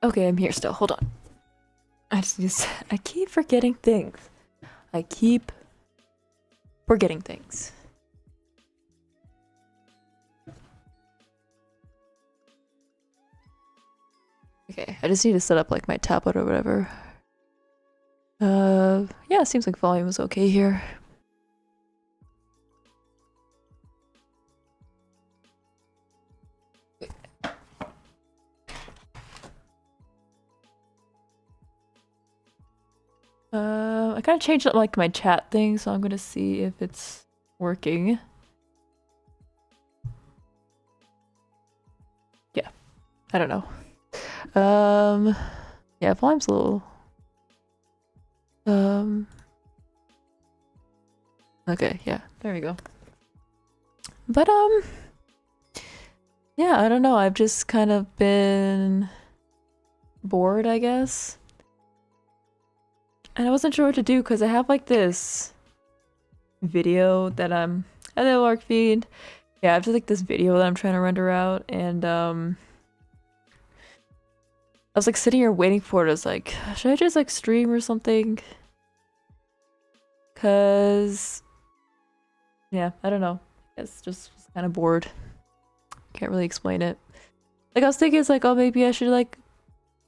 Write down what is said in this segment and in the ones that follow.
Okay, I'm here still. Hold on. I keep forgetting things. I keep forgetting things. Okay, I just need to set up like my tablet or whatever. Yeah, it seems like volume is okay here. I kind of changed up like my chat thing, so I'm gonna see if it's working. Yeah, I don't know. Yeah, volume's a little. Okay, yeah, there we go. But yeah, I don't know. I've just kind of been bored, I guess. And I wasn't sure what to do because I have like this video that I'm a little arc feed. Yeah, I have just like this video that I'm trying to render out, and I was like sitting here waiting for it. I was like, should I just like stream or something? Cause yeah, I don't know. It's just kind of bored. Can't really explain it. Like I was thinking it's like, oh, maybe I should like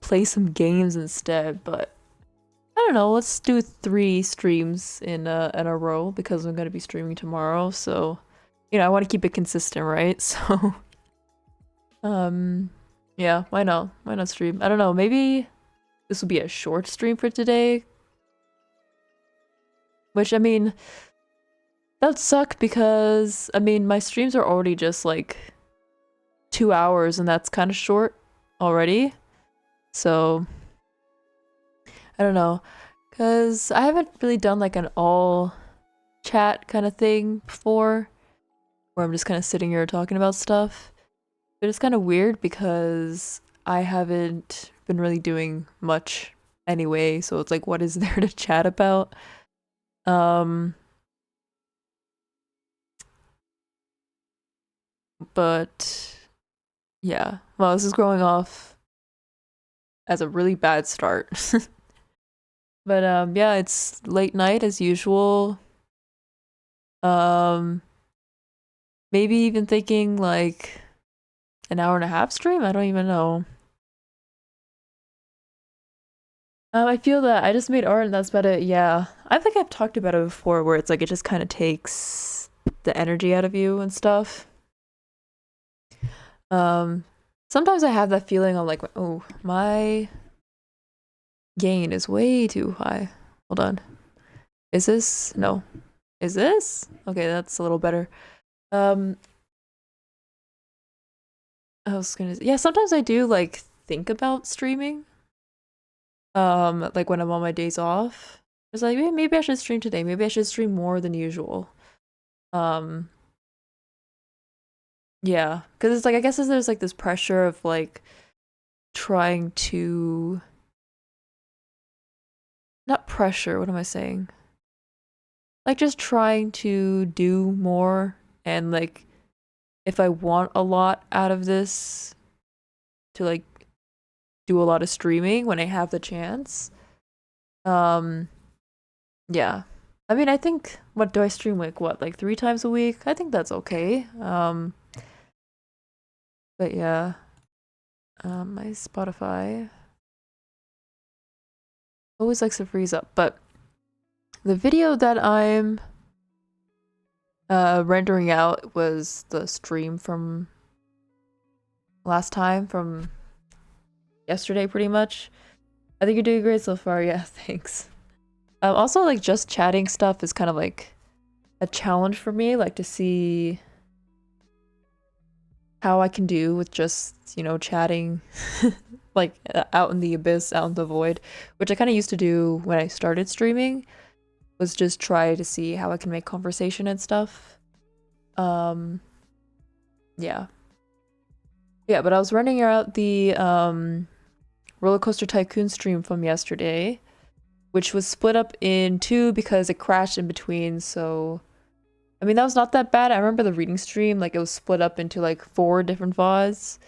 play some games instead, but I don't know. Let's do 3 streams in a row because I'm gonna be streaming tomorrow. So, you know, I want to keep it consistent, right? So, yeah, why not? Why not stream? I don't know. Maybe this will be a short stream for today. Which I mean, that would suck because I mean my streams are already just like 2 hours, and that's kind of short already. So I don't know, because I haven't really done like an all chat kind of thing before, where I'm just kind of sitting here talking about stuff. But it's kind of weird because I haven't been really doing much anyway, so it's like, what is there to chat about? But yeah, well, this is growing off as a really bad start. But yeah, it's late night as usual. Um, maybe even thinking like an hour and a half stream? I don't even know. I feel that I just made art and that's about it. Yeah. I think I've talked about it before where it's like it just kind of takes the energy out of you and stuff. Um, sometimes I have that feeling of like, oh, my gain is way too high. Hold on. Is this? No. Is this? Okay, that's a little better. I was gonna, yeah, sometimes I do like think about streaming. Like when I'm on my days off. It's like, maybe I should stream today. Maybe I should stream more than usual. Um, yeah, because it's like I guess there's like this pressure of like trying to, not pressure, what am I saying? Like just trying to do more, and like if I want a lot out of this, to like do a lot of streaming when I have the chance. Um, yeah. I mean, I think, what do I stream like, what, like 3 times a week? I think that's okay. But yeah. My Spotify always likes to freeze up, but the video that I'm rendering out was the stream from last time, from yesterday pretty much. I think you're doing great so far. Yeah, thanks. Also, like, just chatting stuff is kind of like a challenge for me, like to see how I can do with just, you know, chatting like out in the abyss, out in the void, which I kind of used to do when I started streaming, was just try to see how I can make conversation and stuff. Yeah. Yeah, but I was running out the Roller Coaster Tycoon stream from yesterday, which was split up in 2 because it crashed in between, so I mean that was not that bad. I remember the reading stream, like it was split up into like 4 different VODs,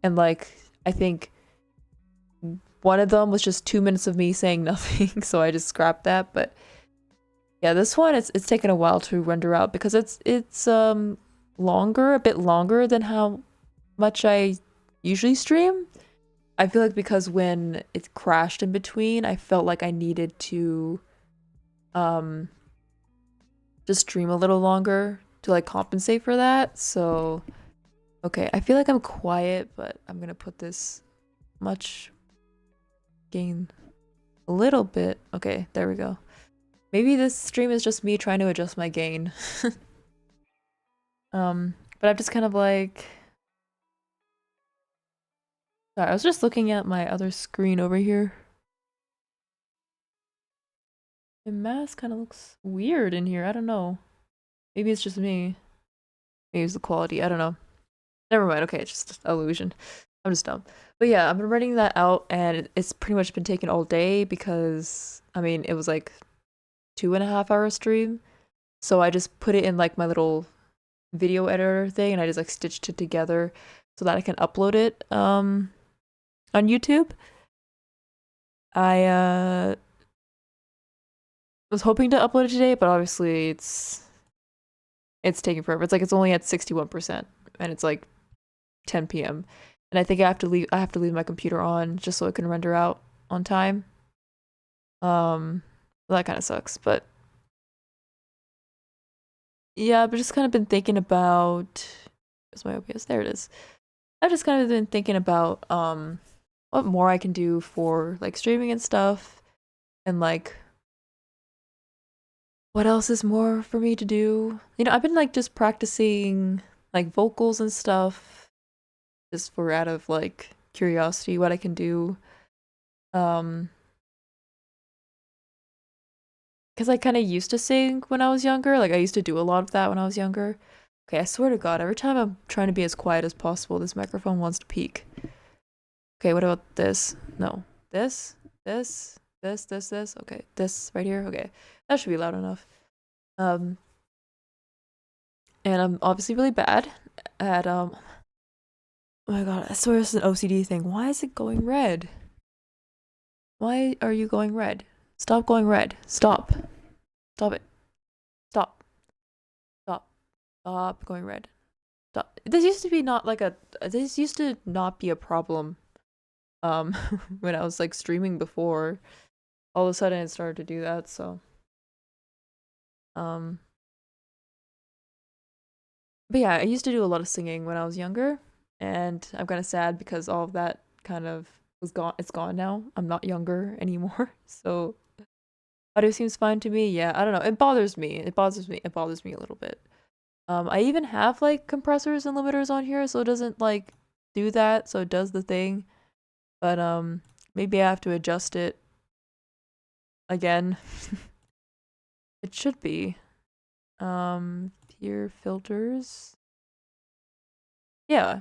and like I think one of them was just 2 minutes of me saying nothing, so I just scrapped that. But yeah, this one it's taken a while to render out because it's longer, a bit longer than how much I usually stream. I feel like because when it crashed in between, I felt like I needed to um just stream a little longer to like compensate for that. So okay, I feel like I'm quiet, but I'm gonna put this much gain a little bit. Okay, there we go. Maybe this stream is just me trying to adjust my gain. But I'm just kind of like, sorry, I was just looking at my other screen over here. The mask kind of looks weird in here. I don't know. Maybe it's just me. Maybe it's the quality. I don't know. Never mind. Okay, it's just illusion. I'm just dumb. But yeah, I've been writing that out, and it's pretty much been taken all day because I mean it was like 2.5 hour stream. So I just put it in like my little video editor thing, and I just like stitched it together so that I can upload it on YouTube. I was hoping to upload it today, but obviously it's taking forever. It's like it's only at 61% and it's like 10 p.m. And I think I have to leave my computer on just so it can render out on time. That kind of sucks, but yeah, I've just kind of been thinking about where's my OBS? There it is. I've just kind of been thinking about what more I can do for like streaming and stuff, and like what else is more for me to do. I've been like just practicing like vocals and stuff just for out of like curiosity what I can do. Um because I kind of used to sing when I was younger. Like I used to do a lot of that when I was younger. Okay, I swear to God, every time I'm trying to be as quiet as possible, this microphone wants to peak. Okay, what about this? No. This. Okay, this right here. Okay. That should be loud enough. Um and I'm obviously really bad at oh my God, I swear it's an OCD thing. Why is it going red? Why are you going red? Stop going red. Stop. Stop it. Stop. Stop. Stop going red. Stop. This used to not be a problem um when I was like streaming before. All of a sudden it started to do that, so um but yeah, I used to do a lot of singing when I was younger, and I'm kind of sad because all of that kind of was gone. It's gone now. I'm not younger anymore. So audio seems fine to me. Yeah, I don't know. It bothers me. It bothers me. It bothers me a little bit. I even have like compressors and limiters on here, so it doesn't like do that. So it does the thing, but maybe I have to adjust it again. It should be. Here filters. Yeah.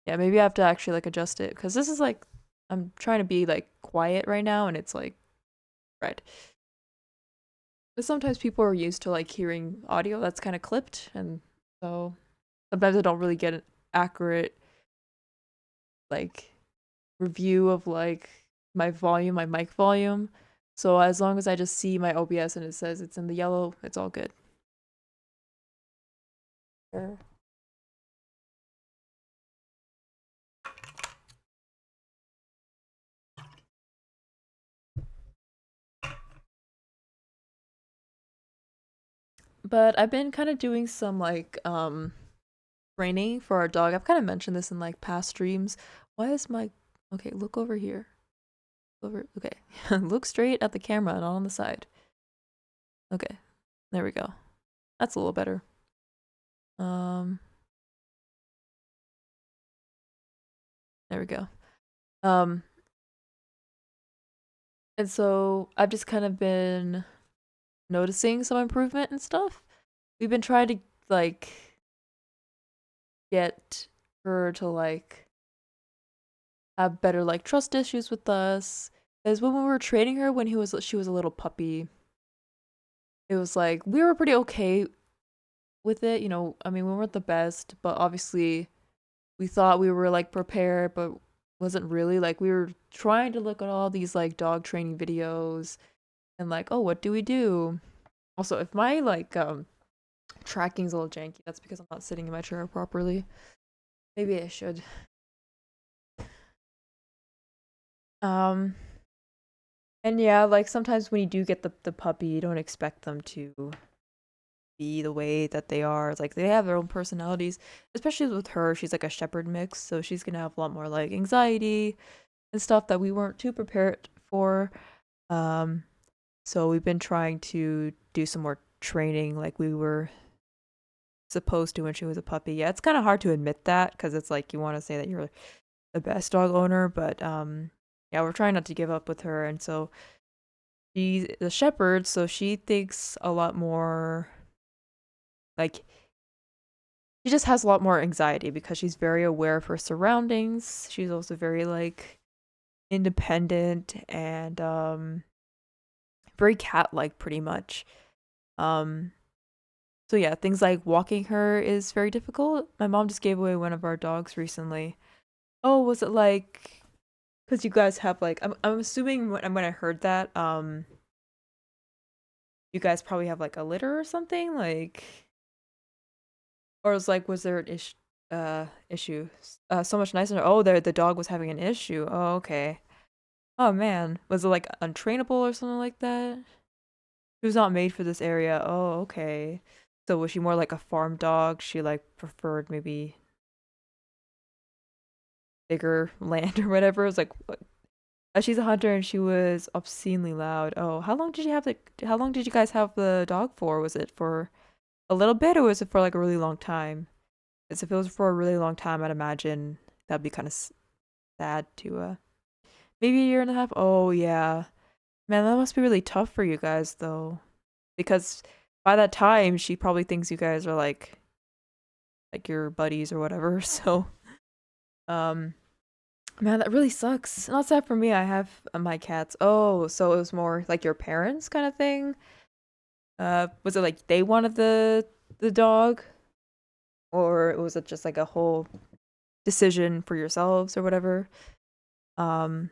Yeah, maybe I have to actually like adjust it because this is like I'm trying to be like quiet right now and it's like red. But sometimes people are used to like hearing audio that's kind of clipped, and so sometimes I don't really get an accurate like review of like my volume, my mic volume. So as long as I just see my OBS and it says it's in the yellow, it's all good. Sure. But I've been kind of doing some like training for our dog. I've kind of mentioned this in like past streams. Why is my okay, look over here. Over okay. Look straight at the camera, not on the side. Okay. There we go. That's a little better. Um there we go. Um and so I've just kind of been noticing some improvement and stuff. We've been trying to like get her to like have better like trust issues with us. As when we were training her when she was a little puppy, it was like we were pretty okay with it, I mean, we weren't the best, but obviously we thought we were like prepared, but wasn't really like we were trying to look at all these like dog training videos and like, oh, what do we do? Also, if my like tracking's a little janky, that's because I'm not sitting in my chair properly. Maybe I should. Um and yeah, like sometimes when you do get the puppy, you don't expect them to be the way that they are. It's like they have their own personalities, especially with her. She's like a shepherd mix, so she's gonna have a lot more like anxiety and stuff that we weren't too prepared for. Um, so we've been trying to do some more training like we were supposed to when she was a puppy. Yeah, it's kind of hard to admit that because it's like you want to say that you're the best dog owner, but yeah, we're trying not to give up with her. And so she's a shepherd, so she thinks a lot more like she just has a lot more anxiety because she's very aware of her surroundings. She's also very like independent and very cat-like pretty much. Um so yeah, things like walking her is very difficult. My mom just gave away one of our dogs recently. Oh, was it like cuz you guys have like I'm assuming when I heard that you guys probably have like a litter or something like or was there an issue? So much nicer. Oh, the dog was having an issue. Oh, okay. Oh man, was it like untrainable or something like that? She was not made for this area. Oh, okay. So was she more like a farm dog? She like preferred maybe bigger land or whatever. It was like she's a hunter and she was obscenely loud. Oh, how long did you guys have the dog for? Was it for a little bit or was it for like a really long time? Because if it was for a really long time, I'd imagine that'd be kind of sad to maybe a year and a half. Oh yeah. Man, that must be really tough for you guys though. Because by that time she probably thinks you guys are like your buddies or whatever. So um man, that really sucks. Not sad for me. I have my cats. Oh, so it was more like your parents kind of thing? Was it like they wanted the dog or was it just like a whole decision for yourselves or whatever? Um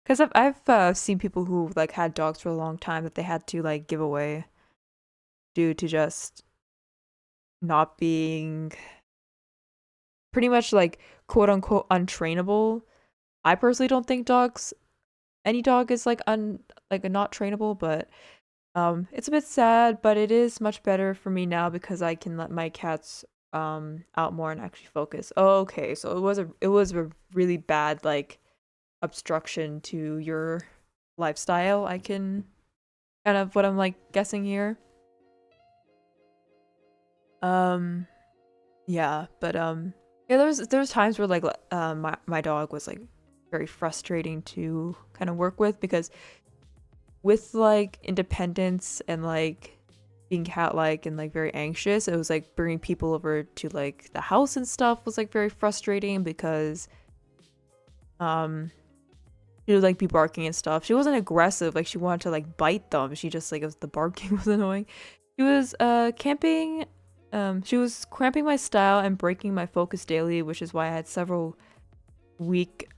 Because I've seen people who like had dogs for a long time that they had to like give away due to just not being pretty much like quote unquote untrainable. I personally don't think dogs any dog is like not trainable, but it's a bit sad, but it is much better for me now because I can let my cats out more and actually focus. Oh, okay, so it was a really bad like obstruction to your lifestyle. I can kind of what I'm like guessing here. Um, yeah, but yeah, there's times where like my dog was like very frustrating to kind of work with because with like independence and like being cat-like and like very anxious, it was like bringing people over to like the house and stuff was like very frustrating because um she would like be barking and stuff. She wasn't aggressive, like she wanted to like bite them. She just like it was the barking was annoying. She was camping she was cramping my style and breaking my focus daily, which is why I had several week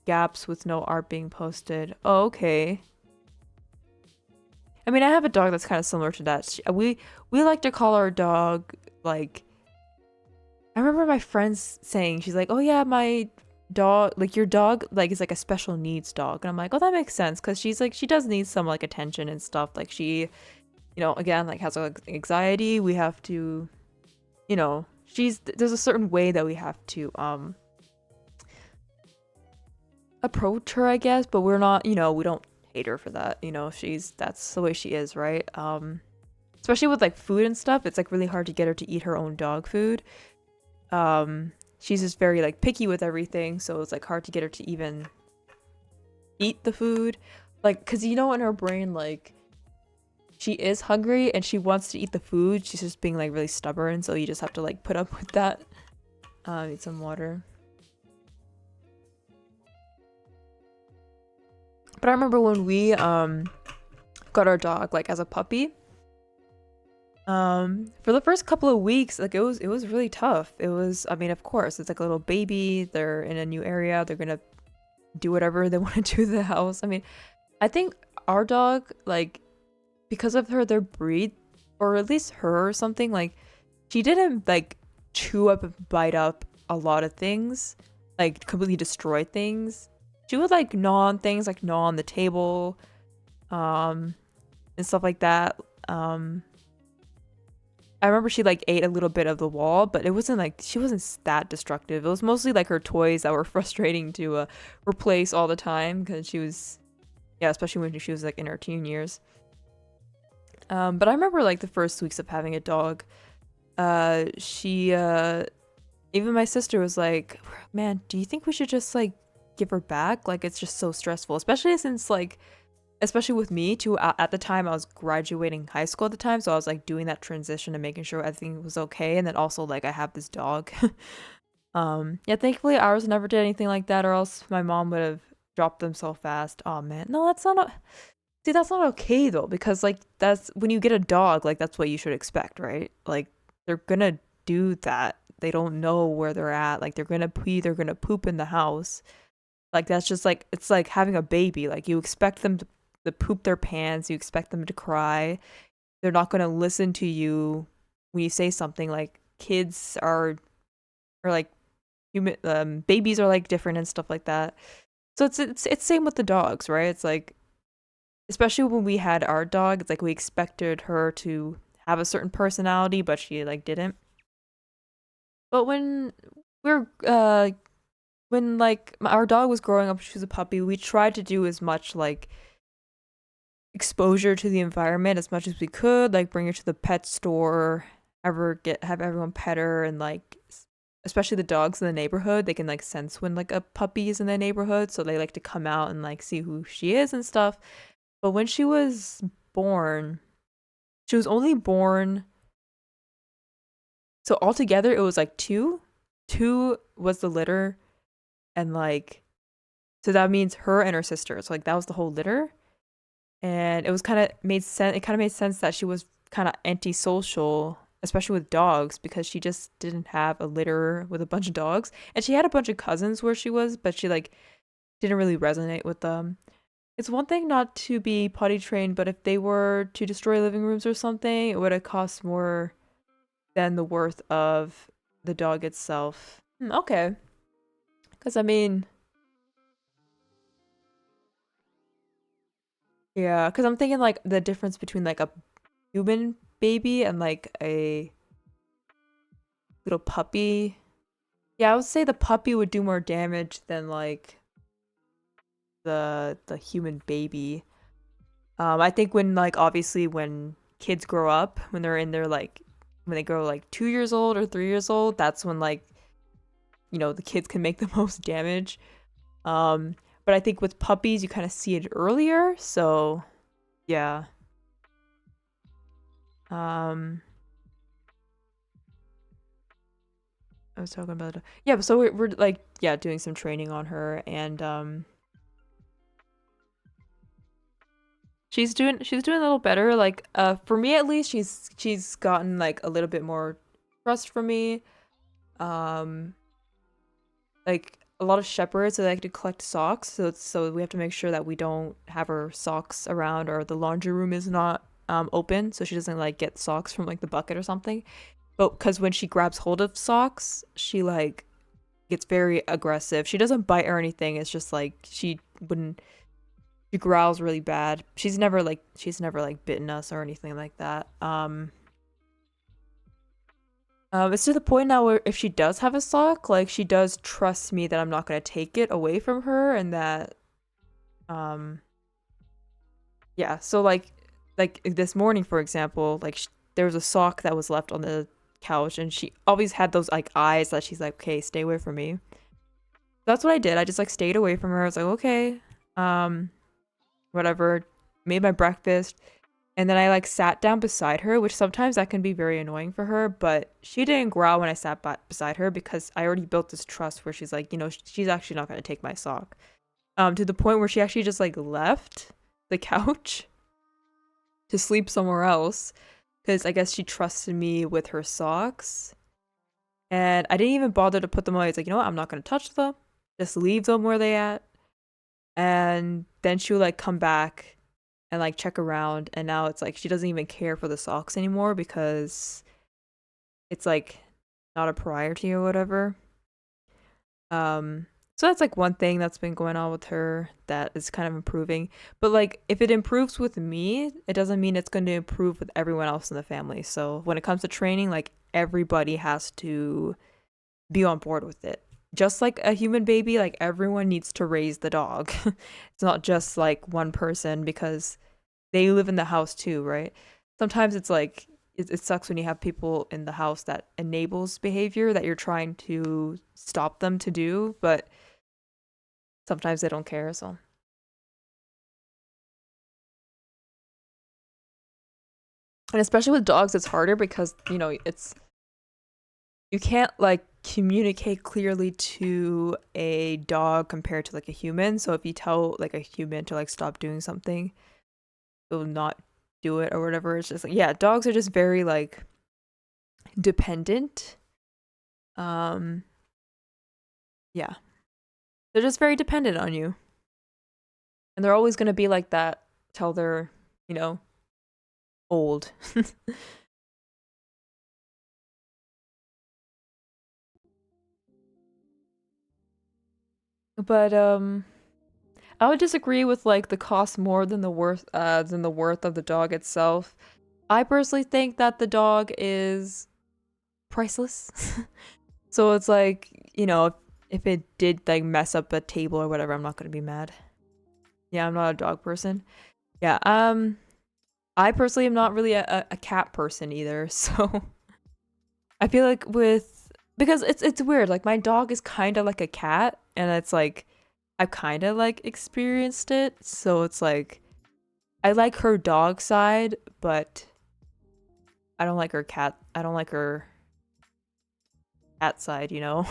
gaps with no art being posted. Oh, okay. I mean, I have a dog that's kind of similar to that. We like to call our dog like I remember my friends saying she's like, "Oh yeah, my dog like your dog like is like a special needs dog." And I'm like, "Oh, that makes sense cuz she's like she does need some like attention and stuff. Like she, again, like has like anxiety. We have to, there's a certain way that we have to approach her, I guess, but we're not, we don't hate her for that. That's the way she is, right? Especially with like food and stuff, it's like really hard to get her to eat her own dog food. She's just very like picky with everything, so it's like hard to get her to even eat the food. Like, cause in her brain, like she is hungry and she wants to eat the food. She's just being like really stubborn, so you just have to like put up with that. Need some water. But I remember when we got our dog like as a puppy. For the first couple of weeks, like it was really tough. It was, I mean, of course, it's like a little baby. They're in a new area. They're gonna do whatever they want to do to the house. I mean, I think our dog, like, because of their breed, or at least her or something, like, she didn't like chew up and bite up a lot of things, like completely destroy things. She would like gnaw on things, like gnaw on the table, um, and stuff like that. Um, I remember she like ate a little bit of the wall, but it wasn't like she wasn't that destructive. It was mostly like her toys that were frustrating to replace all the time because she was, yeah, especially when she was like in her teen years. But I remember like the first weeks of having a dog. She even my sister was like, "Man, do you think we should just like give her back? Like it's just so stressful, especially since like especially with me too at the time I was graduating high school at the time, so I was like doing that transition and making sure everything was okay, and then also like I have this dog." Yeah, thankfully ours never did anything like that, or else my mom would have dropped them so fast. Oh man, no, that's not see, that's not okay though, because like that's when you get a dog, like that's what you should expect, right? Like they're gonna do that. They don't know where they're at. Like they're gonna pee, they're gonna poop in the house. Like that's just like it's like having a baby. Like you expect them to poop their pants, you expect them to cry. They're not gonna listen to you when you say something. Like kids are like human babies are like different and stuff like that. So it's same with the dogs, right? It's like especially when we had our dog, it's like we expected her to have a certain personality, but she like didn't. But we're when like our dog was growing up, she was a puppy, we tried to do as much like exposure to the environment as much as we could, like bring her to the pet store, have everyone pet her, and like especially the dogs in the neighborhood, they can like sense when like a puppy is in the neighborhood, so they like to come out and like see who she is and stuff. But when she was born, she was only born, so altogether it was like two. Two was the litter, and like so that means her and her sister. So like that was the whole litter. And it was kind of made sense. It kind of made sense that she was kind of antisocial, especially with dogs, because she just didn't have a litter with a bunch of dogs. And she had a bunch of cousins where she was, but she like didn't really resonate with them. It's one thing not to be potty trained, but if they were to destroy living rooms or something, it would have cost more than the worth of the dog itself. Okay. Because I mean, yeah, because I'm thinking like the difference between like a human baby and like a little puppy. Yeah, I would say the puppy would do more damage than like the human baby. I think when like obviously when kids grow up, when they're in their like when they grow like 2 years old or 3 years old, that's when like the kids can make the most damage. Um, but I think with puppies you kind of see it earlier, so yeah. Um, I was talking about yeah, but so we're like yeah doing some training on her, and she's doing a little better. Like for me at least, she's gotten like a little bit more trust from me. Um, like a lot of shepherds, they like to collect socks, so we have to make sure that we don't have her socks around, or the laundry room is not open, so she doesn't like get socks from like the bucket or something. But because when she grabs hold of socks, she like gets very aggressive. She doesn't bite or anything. It's just like she growls really bad. She's never like bitten us or anything like that. It's to the point now where if she does have a sock, like she does trust me that I'm not gonna take it away from her, and that um yeah. So like this morning, for example, like there was a sock that was left on the couch, and she always had those like eyes that she's like, okay, stay away from me. That's what I did. I just like stayed away from her. I was like, okay, um, whatever. Made my breakfast, and then I like sat down beside her, which sometimes that can be very annoying for her. But she didn't growl when I sat beside her because I already built this trust where she's like, she's actually not gonna take my sock. To the point where she actually just like left the couch to sleep somewhere else because I guess she trusted me with her socks. And I didn't even bother to put them away. It's like, you know what? I'm not gonna touch them. Just leave them where they at. And then she'll like come back and like check around, and now it's like she doesn't even care for the socks anymore because it's like not a priority or whatever. Um, so that's like one thing that's been going on with her that is kind of improving. But like if it improves with me, it doesn't mean it's going to improve with everyone else in the family. So when it comes to training, like everybody has to be on board with it. Just like a human baby, like everyone needs to raise the dog. It's not just like one person because they live in the house too, right? Sometimes it's like it sucks when you have people in the house that enables behavior that you're trying to stop them to do, but sometimes they don't care. So, and especially with dogs, it's harder because it's you can't like communicate clearly to a dog compared to like a human. So if you tell like a human to like stop doing something, they'll not do it or whatever. It's just like yeah, dogs are just very like dependent. Um, yeah, they're just very dependent on you, and they're always gonna be like that till they're you know old. But I would disagree with like the cost more than the worth of the dog itself. I personally think that the dog is priceless. So it's like, if it did like mess up a table or whatever, I'm not gonna be mad. Yeah, I'm not a dog person. Yeah, I personally am not really a cat person either, so I feel like with because it's weird, like my dog is kinda like a cat, and it's like I've kinda like experienced it, so it's like I like her dog side, but I don't like her cat side, you know?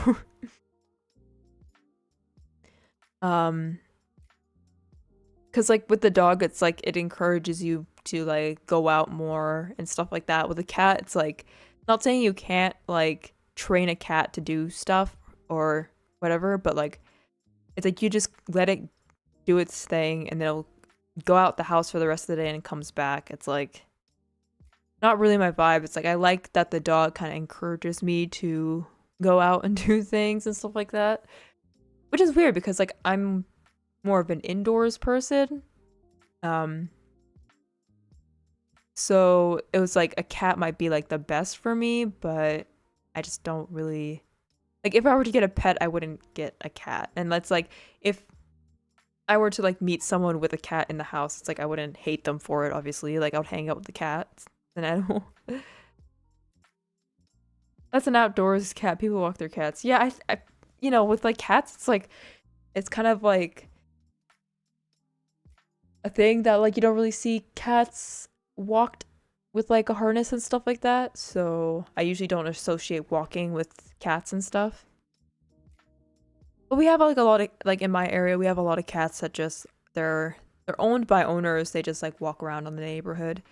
Um, because like with the dog, it's like it encourages you to like go out more and stuff like that. With a cat, it's like not saying you can't like train a cat to do stuff or whatever, but like it's like you just let it do its thing and then it'll go out the house for the rest of the day and it comes back. It's like not really my vibe. It's like I like that the dog kind of encourages me to go out and do things and stuff like that, which is weird because like I'm more of an indoors person. Um, so it was like a cat might be like the best for me, but I just don't really like if I were to get a pet, I wouldn't get a cat. And that's like if I were to like meet someone with a cat in the house, it's like I wouldn't hate them for it, obviously. Like I would hang out with the cat. It's an animal. That's an outdoors cat. People walk their cats. Yeah, with like cats, it's like it's kind of like a thing that like you don't really see cats walked with like a harness and stuff like that. So I usually don't associate walking with cats and stuff. But we have like a lot of like in my area, we have a lot of cats that just they're owned by owners. They just like walk around in the neighborhood.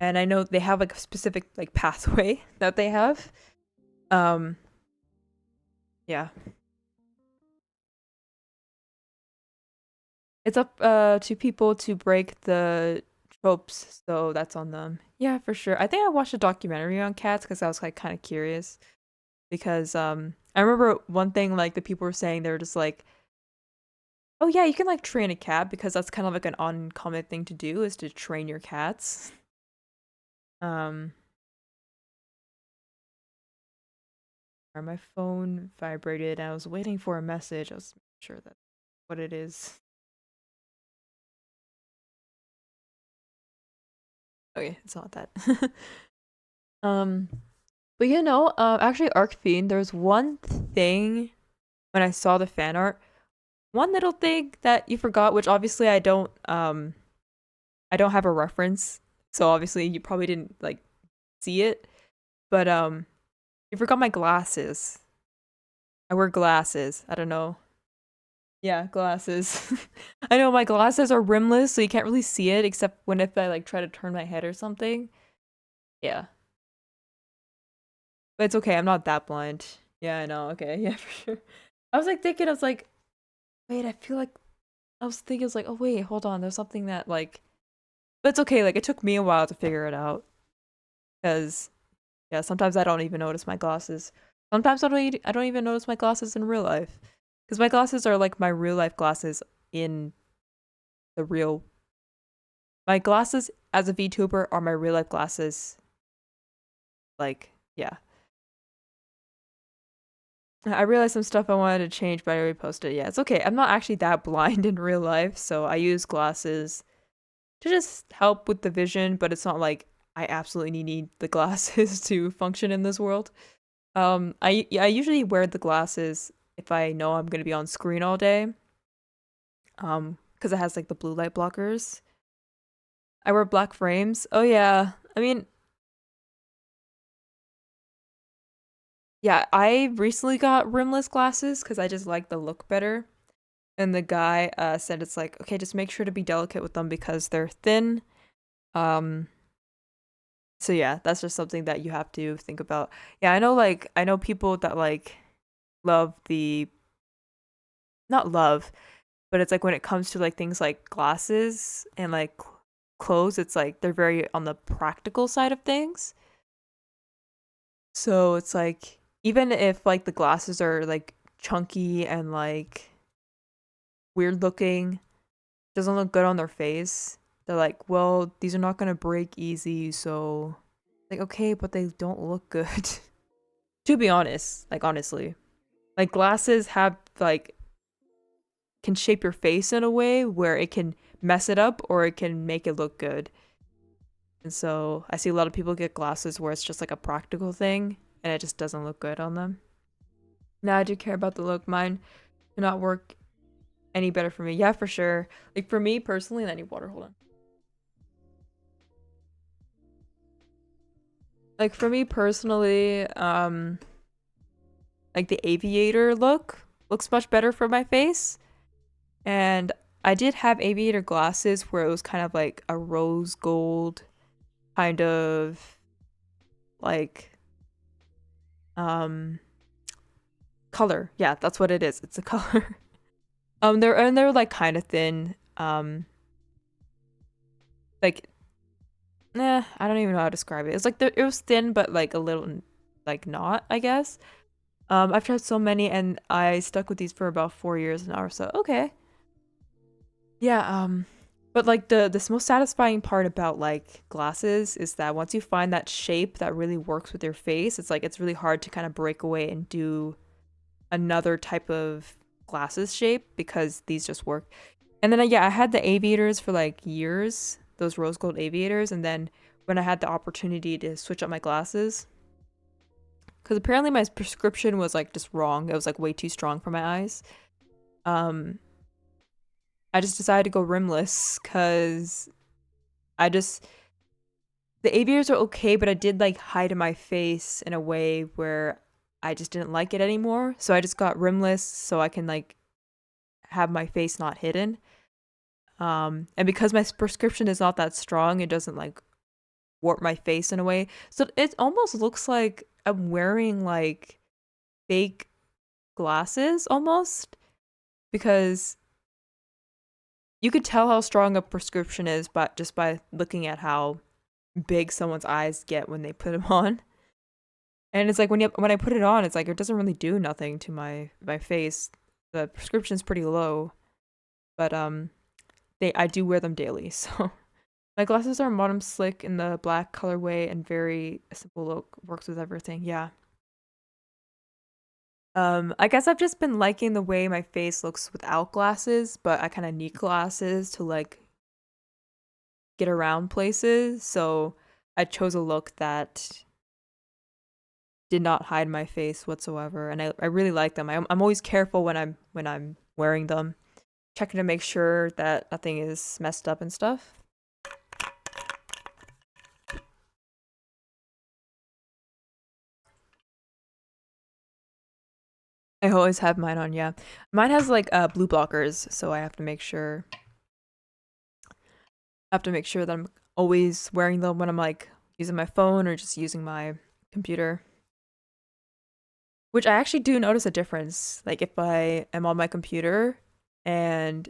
And I know they have like a specific like pathway that they have. Um yeah. It's up to people to break the tropes, so that's on them. Yeah, for sure. I think I watched a documentary on cats because I was like kind of curious because I remember one thing like the people were saying they were just like, "Oh yeah, you can like train a cat because that's kind of like an uncommon thing to do is to train your cats." Um, or my phone vibrated and I was waiting for a message. I was sure that's what it is. Okay, it's not that. um But actually Arcfiend, there's one thing when I saw the fan art, one little thing that you forgot, which obviously I don't have a reference, so obviously you probably didn't like see it. But you forgot my glasses. I wear glasses. I don't know. Yeah, glasses. I know my glasses are rimless, so you can't really see it except when if I like try to turn my head or something. Yeah. But it's okay, I'm not that blind. Yeah, I know. Okay, yeah, for sure. I was like thinking, I was like, wait, I feel like I was thinking, it's like, oh wait, hold on, there's something that like, but it's okay. Like it took me a while to figure it out because yeah, sometimes I don't even notice my glasses. Sometimes I don't even notice my glasses in real life because my glasses are like my real life glasses in the real. My glasses as a VTuber are my real life glasses. Like yeah, I realized some stuff I wanted to change, but I already posted it. Yeah, it's okay. I'm not actually that blind in real life, so I use glasses to just help with the vision, but it's not like I absolutely need the glasses to function in this world. I usually wear the glasses if I know I'm gonna be on screen all day. Because it has like the blue light blockers. I wear black frames. Oh yeah. I mean, yeah, I recently got rimless glasses because I just like the look better. And the guy said it's like, okay, just make sure to be delicate with them because they're thin. Um, so yeah, that's just something that you have to think about. Yeah, I know people that like love the not love, but it's like when it comes to like things like glasses and like clothes, it's like they're very on the practical side of things. So it's like even if like the glasses are like chunky and like weird looking, doesn't look good on their face, they're like, well, these are not gonna break easy, so like okay, but they don't look good. To be honest, like honestly. Like glasses have like can shape your face in a way where it can mess it up or it can make it look good. And so I see a lot of people get glasses where it's just like a practical thing and it just doesn't look good on them. Now I do care about the look. Mine do not work any better for me. Yeah, for sure. Like for me personally, I need water. Hold on. Like for me personally, like the aviator look looks much better for my face. And I did have aviator glasses where it was kind of like a rose gold kind of like um color. Yeah, that's what it is. It's a color. They're like kind of thin. Like I don't even know how to describe it. It's like it was thin but like a little like not, I guess. I've tried so many and I stuck with these for about 4 years now or so. Okay. Yeah, but like the most satisfying part about like glasses is that once you find that shape that really works with your face, it's like it's really hard to kind of break away and do another type of glasses shape because these just work. And then yeah, I had the aviators for like years, those rose gold aviators, and then when I had the opportunity to switch up my glasses, because apparently my prescription was like just wrong. It was like way too strong for my eyes. Um, I just decided to go rimless because I just the aviators are okay, but I did like hide my face in a way where I just didn't like it anymore. So I just got rimless so I can like have my face not hidden. And because my prescription is not that strong, it doesn't like warp my face in a way. So it almost looks like I'm wearing like fake glasses almost because you could tell how strong a prescription is but just by looking at how big someone's eyes get when they put them on. And it's like when I put it on, it's like it doesn't really do nothing to my face. The prescription's pretty low, but they I do wear them daily. So my glasses are bottom slick in the black colorway and very simple look. Works with everything. Yeah. I guess I've just been liking the way my face looks without glasses, but I kind of need glasses to like get around places. So I chose a look that did not hide my face whatsoever, and I really like them. I'm always careful when I'm wearing them, checking to make sure that nothing is messed up and stuff. I always have mine on, yeah. Mine has like blue blockers, so I have to make sure that I'm always wearing them when I'm like using my phone or just using my computer. Which I actually do notice a difference. Like if I am on my computer and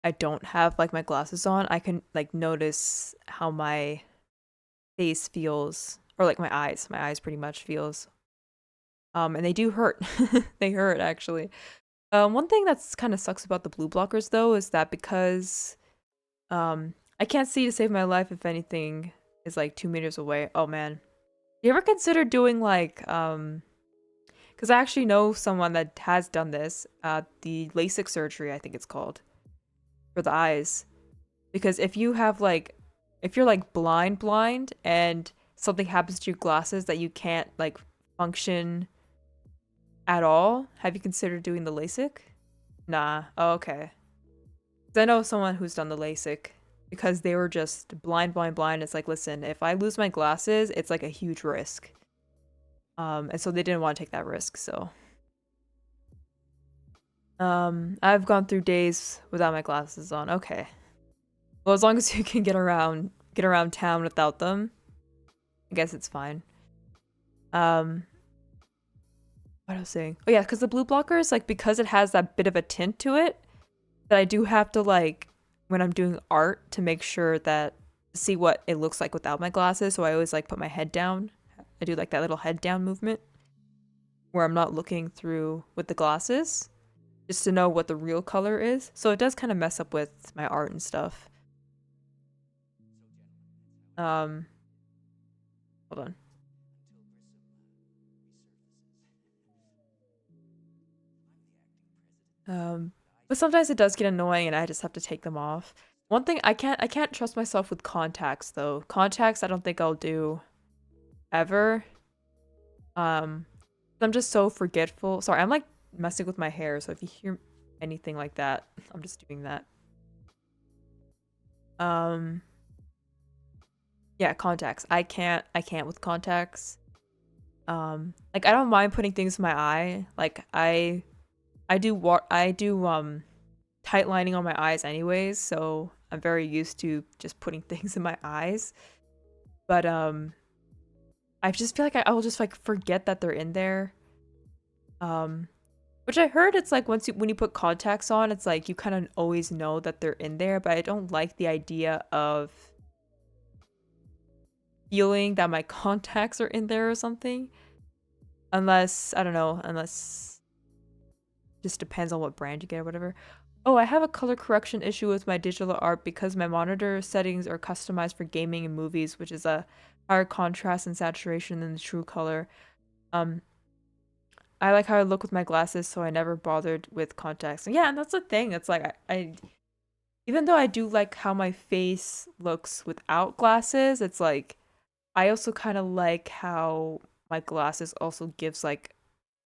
I don't have like my glasses on, I can like notice how my face feels, or like my eyes pretty much feels. And they do hurt. They hurt actually. One thing that's kind of sucks about the blue blockers though is that because I can't see to save my life if anything is like 2 meters away. Oh man. You ever consider doing like because I actually know someone that has done this, the LASIK surgery, I think it's called, for the eyes. Because if you're like blind and something happens to your glasses that you can't like function at all, have you considered doing the LASIK? Nah. Oh, okay. 'Cause I know someone who's done the LASIK because they were just blind. It's like, listen, if I lose my glasses, it's like a huge risk. And so they didn't want to take that risk, so. I've gone through days without my glasses on. Okay. Well, as long as you can get around town without them, I guess it's fine. What I was saying? Oh yeah, because the blue blockers, like, because it has that bit of a tint to it, that I do have to like when I'm doing art to make sure that see what it looks like without my glasses. So I always like put my head down. I do like that little head down movement where I'm not looking through with the glasses just to know what the real color is. So it does kind of mess up with my art and stuff. Um, hold on. But sometimes it does get annoying and I just have to take them off. One thing I can't trust myself with contacts though. Contacts I don't think I'll do ever. Um, I'm just so forgetful. Sorry, I'm like messing with my hair, so if you hear anything like that, I'm just doing that. Um, yeah, contacts. I can't with contacts. Like I don't mind putting things in my eye. Like I do tight lining on my eyes anyways, so I'm very used to just putting things in my eyes. But I just feel like I will just like forget that they're in there. Um, which I heard it's like when you put contacts on, it's like you kind of always know that they're in there, but I don't like the idea of feeling that my contacts are in there or something. Unless, I don't know, unless just depends on what brand you get or whatever. Oh, I have a color correction issue with my digital art because my monitor settings are customized for gaming and movies, which is a higher contrast and saturation than the true color. Um, I like how I look with my glasses, so I never bothered with contacts. And yeah, and that's the thing. It's like I even though I do like how my face looks without glasses, it's like I also kind of like how my glasses also gives like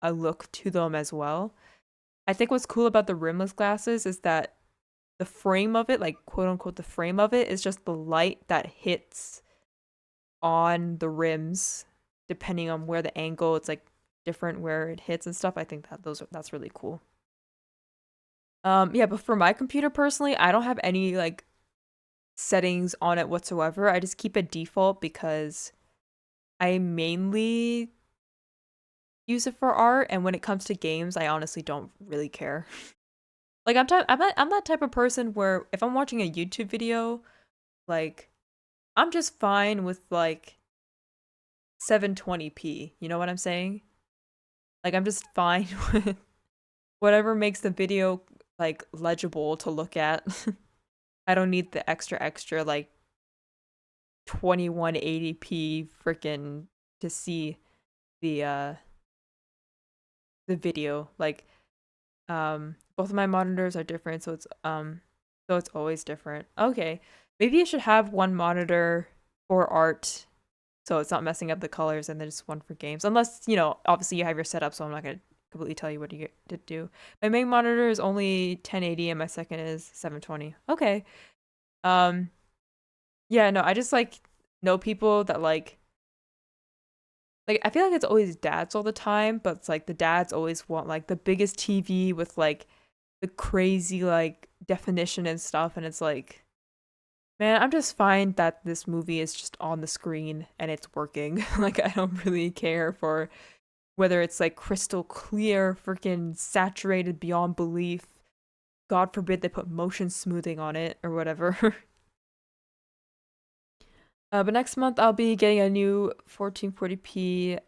a look to them as well. I think what's cool about the rimless glasses is that the frame of it, like quote unquote, the frame of it is just the light that hits on the rims, depending on where the angle. It's like different where it hits and stuff. I think that that's really cool. Yeah, but for my computer personally, I don't have any like settings on it whatsoever. I just keep it default because I mainly use it for art, and when it comes to games, I honestly don't really care. Like I'm that type of person where if I'm watching a YouTube video, like I'm just fine with like 720p. You know what I'm saying? Like I'm just fine with whatever makes the video like legible to look at. I don't need the extra like 2180p freaking to see the uh the video. Like both of my monitors are different, so it's always different. Okay. Maybe you should have one monitor for art so it's not messing up the colors and then just one for games. Unless, you know, obviously you have your setup, so I'm not gonna completely tell you what you get to do. My main monitor is only 1080 and my second is 720. Okay. Um yeah, no, I just like know people that like I feel like it's always dads all the time, but it's like the dads always want like the biggest TV with like the crazy like definition and stuff, and it's like, man, I'm just fine that this movie is just on the screen and it's working. Like I don't really care for whether it's like crystal clear, freaking saturated beyond belief, God forbid they put motion smoothing on it or whatever. But next month I'll be getting a new 1440p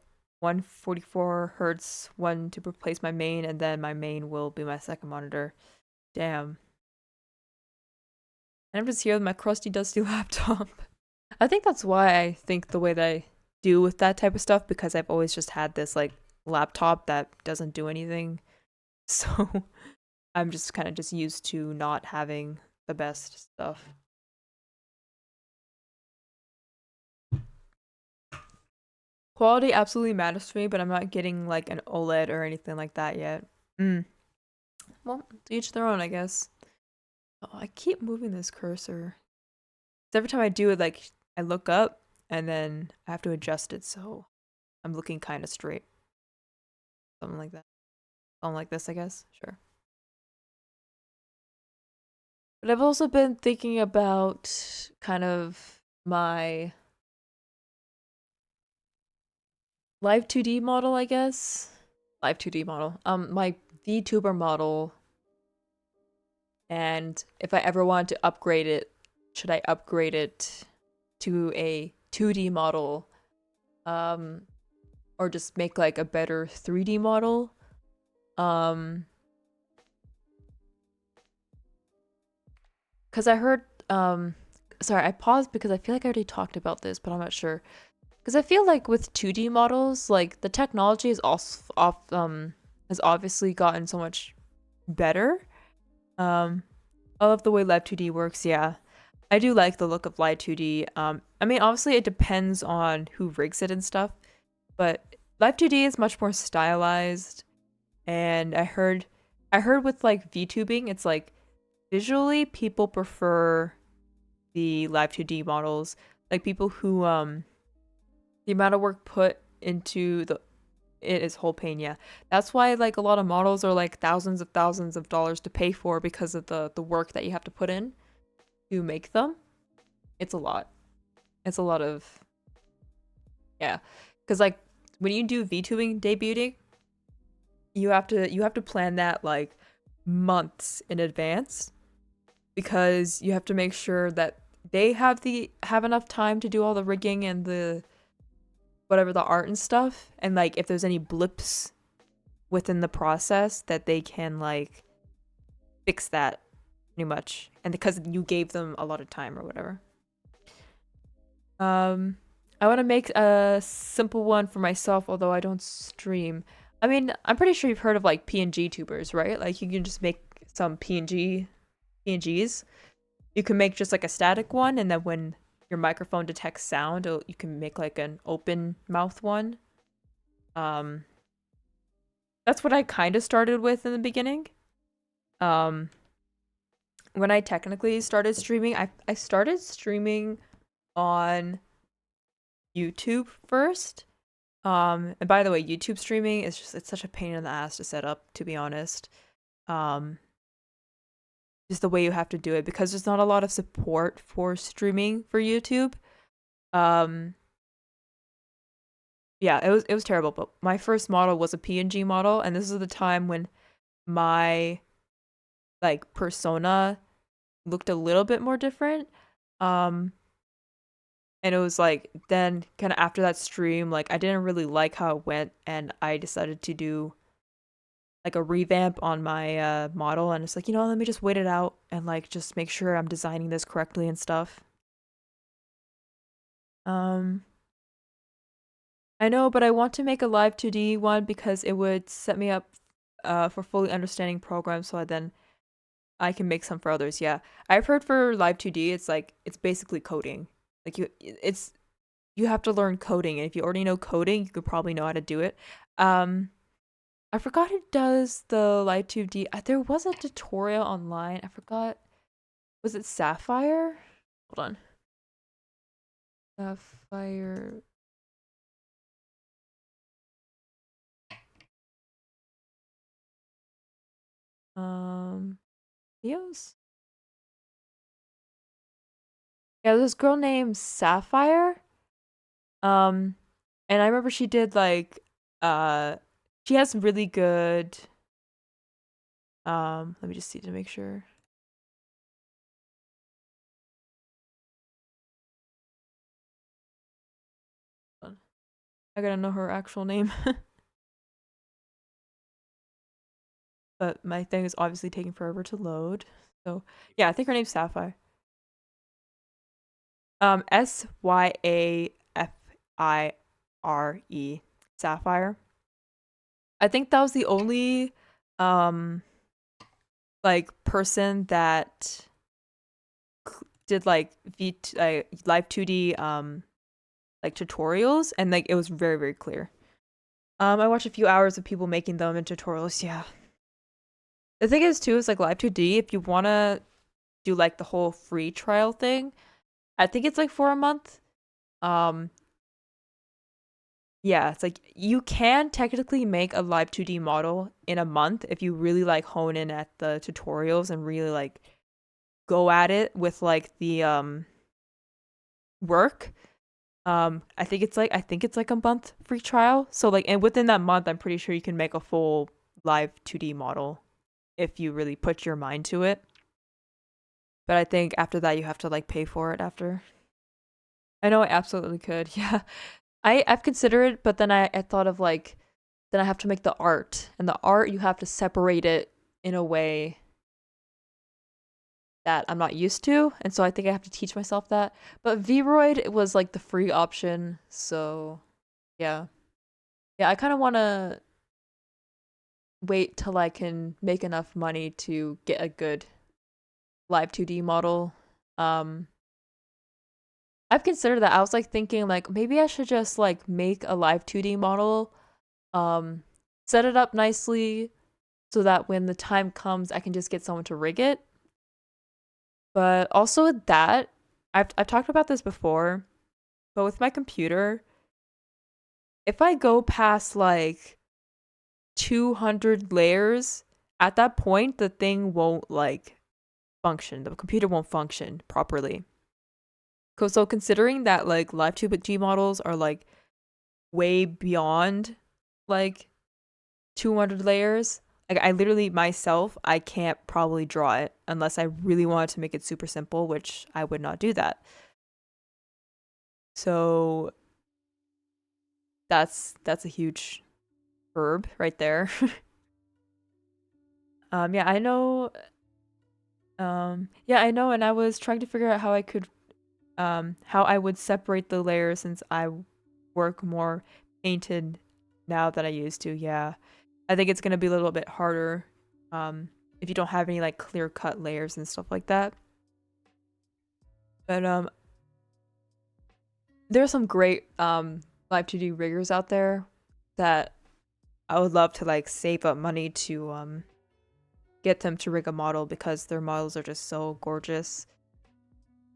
144 hertz one to replace my main, and then my main will be my second monitor. Damn. And I'm just here with my crusty, dusty laptop. I think that's why I think the way that I do with that type of stuff, because I've always just had this like laptop that doesn't do anything. So I'm just kind of just used to not having the best stuff. Quality absolutely matters to me, but I'm not getting like an OLED or anything like that yet. Well, to each their own, I guess. Oh, I keep moving this cursor. Every time I do it, like I look up and then I have to adjust it so I'm looking kind of straight. Something like that. Something like this, I guess. Sure. But I've also been thinking about kind of my live 2D model, I guess. Live 2D model. My VTuber model. And if I ever want to upgrade it, should I upgrade it to a 2D model? Or just make like a better 3D model? Because I heard, sorry, I paused because I feel like I already talked about this, but I'm not sure. Because I feel like with 2D models, like the technology is also has obviously gotten so much better. I love the way Live 2D works. Yeah, I do like the look of Live 2D. I mean, obviously it depends on who rigs it and stuff, but Live 2D is much more stylized. And I heard with like VTubing, it's like visually people prefer the Live 2D models, like people who the amount of work put into it is whole pain. Yeah, that's why like a lot of models are like thousands of dollars to pay for, because of the work that you have to put in to make them. It's a lot. It's a lot of, yeah, because like when you do VTubing debuting, you have to plan that like months in advance, because you have to make sure that they have enough time to do all the rigging and the whatever, the art and stuff, and like if there's any blips within the process, that they can like fix that pretty much, and because you gave them a lot of time or whatever. I want to make a simple one for myself, although I don't stream. I mean, I'm pretty sure you've heard of like PNG tubers, right? Like you can just make some PNGs. You can make just like a static one, and then when your microphone detects sound, you can make like an open mouth one. Um, that's what I kind of started with in the beginning. Um, when I technically started streaming, I started streaming on YouTube first. And by the way, YouTube streaming is just, it's such a pain in the ass to set up, to be honest. Um, just the way you have to do it, because there's not a lot of support for streaming for YouTube. Um, yeah, it was terrible, but my first model was a PNG model, and this is the time when my like persona looked a little bit more different. Um, and it was like then kind of after that stream, like I didn't really like how it went, and I decided to do like a revamp on my model, and it's like, let me just wait it out and like just make sure I'm designing this correctly and stuff. Um, I know, but I want to make a live 2D one because it would set me up for fully understanding programs, so then I can make some for others. Yeah, I've heard for live 2D, it's like it's basically coding. Like you have to learn coding, and if you already know coding, you could probably know how to do it. Um, I forgot who does the live 2D. There was a tutorial online. I forgot. Was it Sapphire? Hold on. Sapphire. Videos? Yeah, there's this girl named Sapphire. Um, and I remember she did like, uh, she has really good, Let me just see to make sure. I gotta know her actual name. But my thing is obviously taking forever to load. So yeah, I think her name's Sapphire. Syafire. Sapphire. I think that was the only like person that did like live 2D like tutorials, and like it was very, very clear. I watched a few hours of people making them in tutorials. Yeah. The thing is too is like live 2D, if you want to do like the whole free trial thing, I think it's like for a month. Um yeah, it's like you can technically make a live 2D model in a month if you really like hone in at the tutorials and really like go at it with like the work. I think it's like a month free trial. So like, and within that month, I'm pretty sure you can make a full live 2D model if you really put your mind to it. But I think after that, you have to like pay for it after. I know I absolutely could. Yeah. I've considered it, but then I thought of like, then I have to make the art. And the art, you have to separate it in a way that I'm not used to. And so I think I have to teach myself that. But Vroid was like the free option. So yeah. Yeah, I kind of want to wait till I can make enough money to get a good live 2D model. Um, I've considered that. I was like thinking like maybe I should just like make a live 2D model, um, set it up nicely so that when the time comes, I can just get someone to rig it. But also with that, I've talked about this before, but with my computer, if I go past like 200 layers, at that point the thing won't like function. The computer won't function properly. So considering that like live 2D models are like way beyond like 200 layers, like I literally myself, I can't probably draw it unless I really wanted to make it super simple, which I would not do that. So that's a huge verb right there. Yeah, I know. Yeah, I know, and I was trying to figure out how I could how I would separate the layers since I work more painted now than I used to. Yeah. I think it's going to be a little bit harder if you don't have any like clear cut layers and stuff like that. But there are some great live 2D riggers out there that I would love to like save up money to get them to rig a model because their models are just so gorgeous.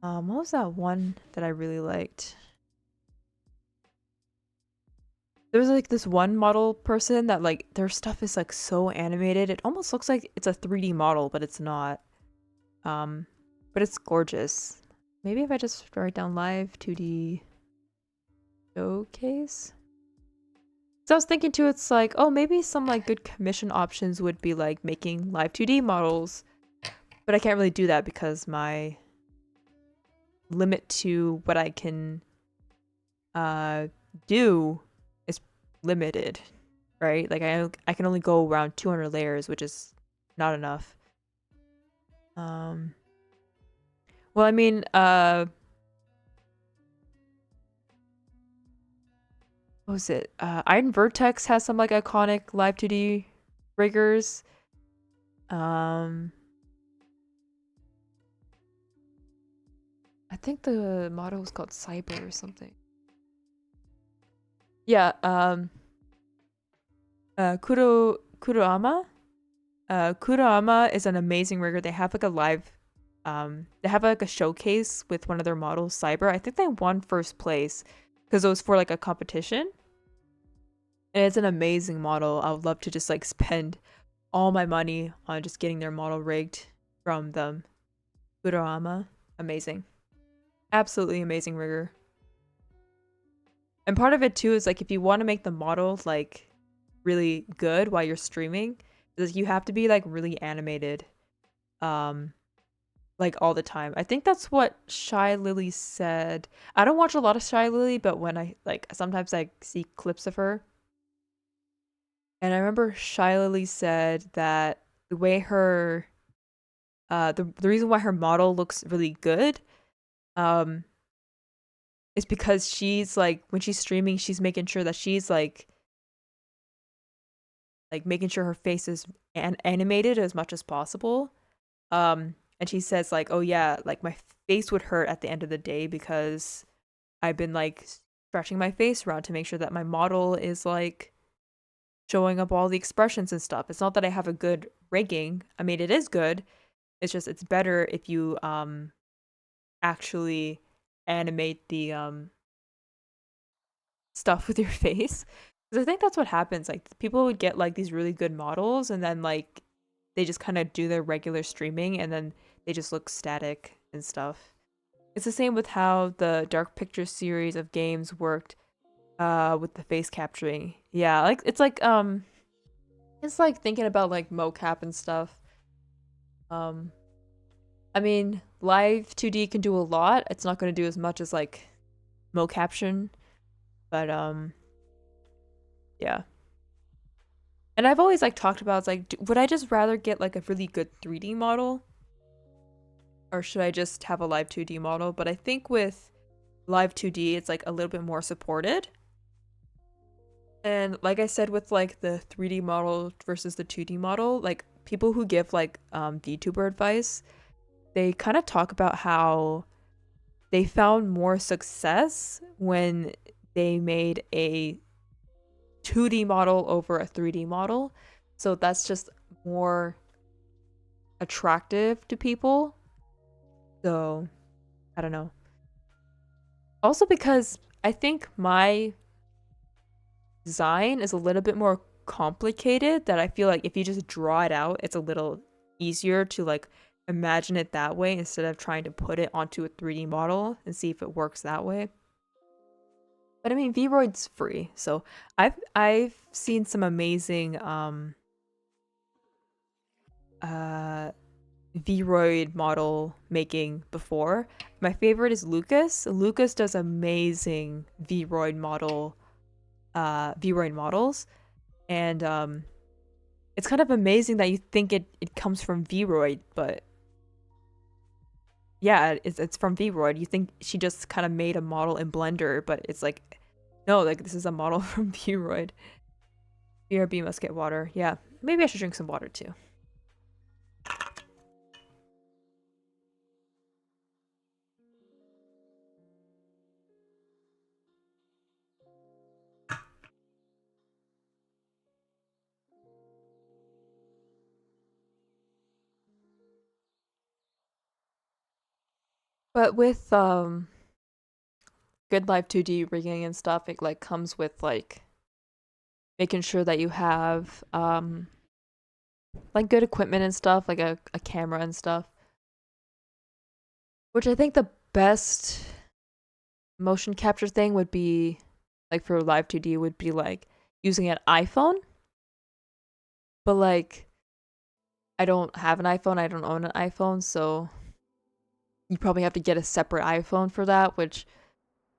What was that one that I really liked? There's like this one model person that like their stuff is like so animated. It almost looks like it's a 3D model, but it's not. Um, but it's gorgeous. Maybe if I just write down live 2D showcase. So I was thinking too, it's like, oh, maybe some like good commission options would be like making live 2D models, but I can't really do that because my limit to what I can do is limited, right? Like I can only go around 200 layers, which is not enough. Well, I mean, what was it? Iron Vertex has some like iconic live 2D riggers. I think the model was called Cyber or something. Yeah, Kuroama. Kuroama is an amazing rigger. They have like a live they have like a showcase with one of their models, Cyber. I think they won first place because it was for like a competition. And it's an amazing model. I would love to just like spend all my money on just getting their model rigged from them. Kuroama. Amazing. Absolutely amazing rigger. And part of it too is like if you want to make the model like really good while you're streaming, You have to be like really animated, um, like all the time. I think that's what Shy Lily said. I don't watch a lot of Shy Lily, but when I like sometimes I see clips of her, and I remember Shy Lily said that the way her the reason why her model looks really good um is because she's like when she's streaming, she's making sure that she's like making sure her face is animated as much as possible. And she says like, "Oh yeah, like my face would hurt at the end of the day because I've been like stretching my face around to make sure that my model is like showing up all the expressions and stuff. It's not that I have a good rigging. I mean, it is good. It's just it's better if you actually animate the stuff with your face. Because I think that's what happens. Like people would get like these really good models and then like they just kind of do their regular streaming and then they just look static and stuff. It's the same with how the Dark Pictures series of games worked with the face capturing. Yeah, like it's like thinking about like mocap and stuff. Um I mean, live 2D can do a lot. It's not going to do as much as like mocaption, but yeah. And I've always like talked about it's like would I just rather get like a really good 3D model or should I just have a live 2D model? But I think with live 2D it's like a little bit more supported. And like I said with like the 3D model versus the 2D model, like people who give like VTuber advice, they kind of talk about how they found more success when they made a 2D model over a 3D model. So that's just more attractive to people. So, I don't know. Also because I think my design is a little bit more complicated that I feel like if you just draw it out, it's a little easier to like imagine it that way instead of trying to put it onto a 3D model and see if it works that way. But I mean, Vroid's free, so I've seen some amazing uh Vroid model making before. My favorite is Lucas. Lucas does amazing Vroid models, and it's kind of amazing that you think it comes from Vroid, but yeah, it's from Vroid. You think she just kind of made a model in Blender, but it's like no, like this is a model from Vroid. BRB must get water. Yeah, maybe I should drink some water too. But with good live 2D rigging and stuff, it like comes with like making sure that you have like good equipment and stuff, like a camera and stuff. Which I think the best motion capture thing would be like for live 2D would be like using an iPhone. But like I don't have an iPhone, I don't own an iPhone, so you probably have to get a separate iPhone for that, which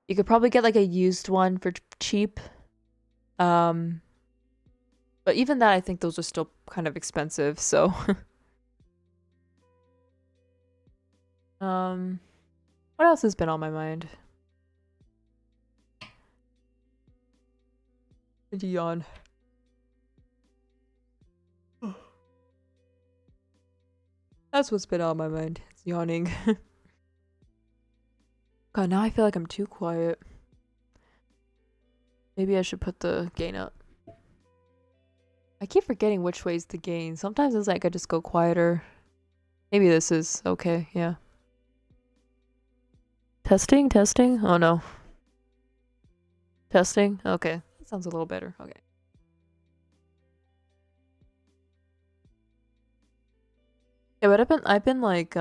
you could probably get like a used one for cheap. Um but even that I think those are still kind of expensive, so um what else has been on my mind? Yawn. That's what's been on my mind. It's yawning. God, now I feel like I'm too quiet. Maybe I should put the gain up. I keep forgetting which way's the gain. Sometimes it's like I just go quieter. Maybe this is okay, yeah. Testing, testing? Oh no. Testing? Okay. That sounds a little better. Okay. Yeah, but I've been like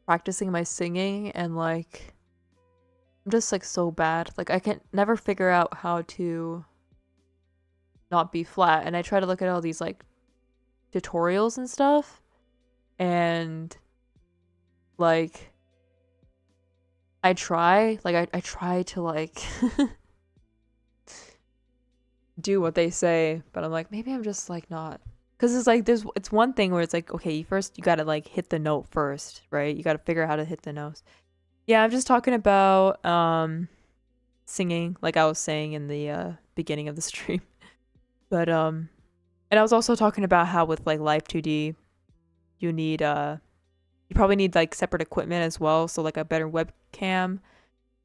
practicing my singing and like I'm just like so bad. Like I can never figure out how to not be flat and I try to look at all these like tutorials and stuff, and like I try to like do what they say, but I'm like maybe I'm just like not, because it's like it's one thing where it's like okay, first you gotta like hit the note first, right? You gotta figure out how to hit the notes. Yeah, I'm just talking about singing, like I was saying in the beginning of the stream. But and I was also talking about how with like Live 2D you need you probably need like separate equipment as well, so like a better webcam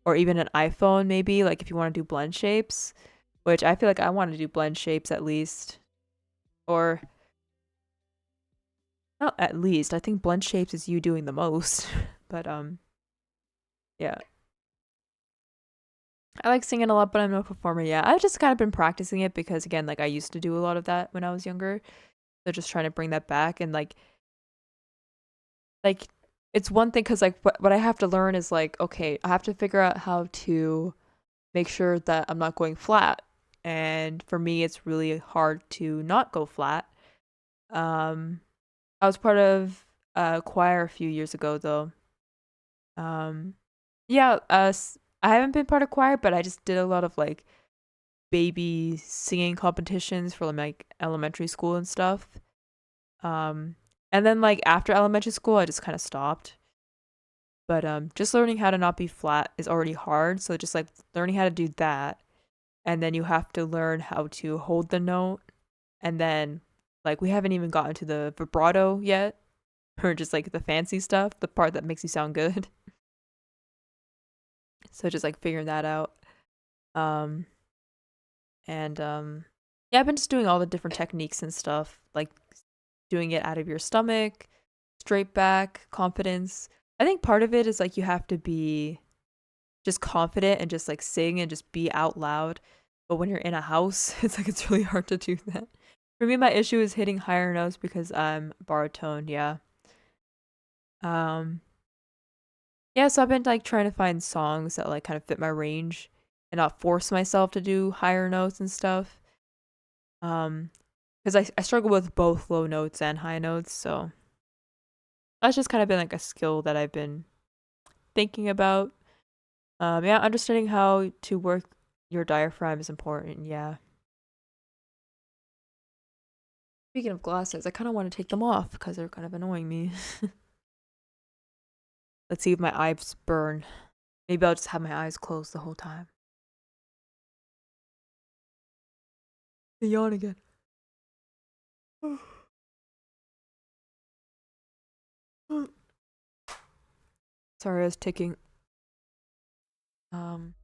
or even an iPhone maybe, like if you want to do blend shapes, which I feel like I want to do blend shapes at least, or not at least. I think blend shapes is you doing the most. But yeah. I like singing a lot, but I'm no performer yet. I've just kind of been practicing it because again, like I used to do a lot of that when I was younger. So just trying to bring that back, and like it's one thing because like what I have to learn is like okay, I have to figure out how to make sure that I'm not going flat. And for me, it's really hard to not go flat. Um, I was part of a choir a few years ago though. Um, yeah, I haven't been part of choir, but I just did a lot of like baby singing competitions for like elementary school and stuff. Um, and then like after elementary school, I just kind of stopped. But just learning how to not be flat is already hard. So just like learning how to do that, and then you have to learn how to hold the note, and then like we haven't even gotten to the vibrato yet, or just like the fancy stuff, the part that makes you sound good. So just like figuring that out. Um, and yeah, I've been just doing all the different techniques and stuff, like doing it out of your stomach, straight back, confidence. I think part of it is like you have to be just confident and just like sing and just be out loud. But when you're in a house, it's like it's really hard to do that. For me, my issue is hitting higher notes because I'm baritone, yeah. Um yeah, so I've been like trying to find songs that like kind of fit my range and not force myself to do higher notes and stuff. Um because I struggle with both low notes and high notes, so that's just kind of been like a skill that I've been thinking about. Yeah, understanding how to work your diaphragm is important. Yeah. Speaking of glasses, I kind of want to take them off because they're kind of annoying me. Let's see if my eyes burn. Maybe I'll just have my eyes closed the whole time. I yawn again. Sorry, I was ticking. Um,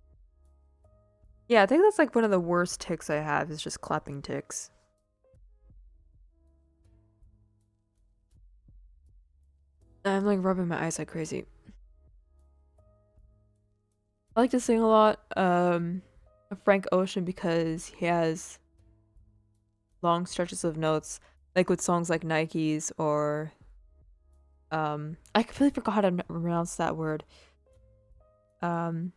yeah, I think that's like one of the worst ticks I have is just clapping ticks. I'm like rubbing my eyes like crazy. I like to sing a lot. Of Frank Ocean because he has long stretches of notes, like with songs like Nikes or I completely forgot how to pronounce that word. Um,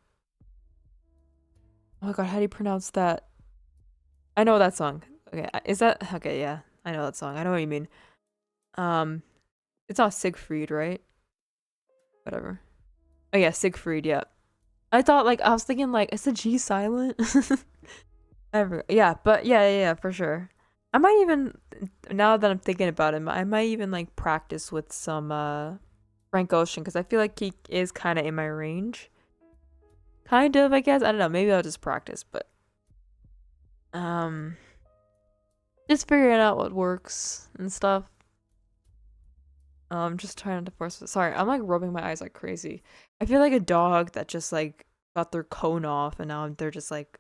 oh my god, how do you pronounce that? I know that song. Okay, is that okay? Yeah, I know that song. I know what you mean. Um, it's not Siegfried, right? Whatever. Oh yeah, Siegfried. Yeah. I thought like I was thinking like is the G silent? Yeah, but yeah, for sure. I might even now that I'm thinking about it, I might even like practice with some Frank Ocean because I feel like he is kind of in my range. Kind of, I guess. I don't know. Maybe I'll just practice, but um, just figuring out what works and stuff. Just trying to force it. Sorry, I'm like rubbing my eyes like crazy. I feel like a dog that just like got their cone off and now they're just like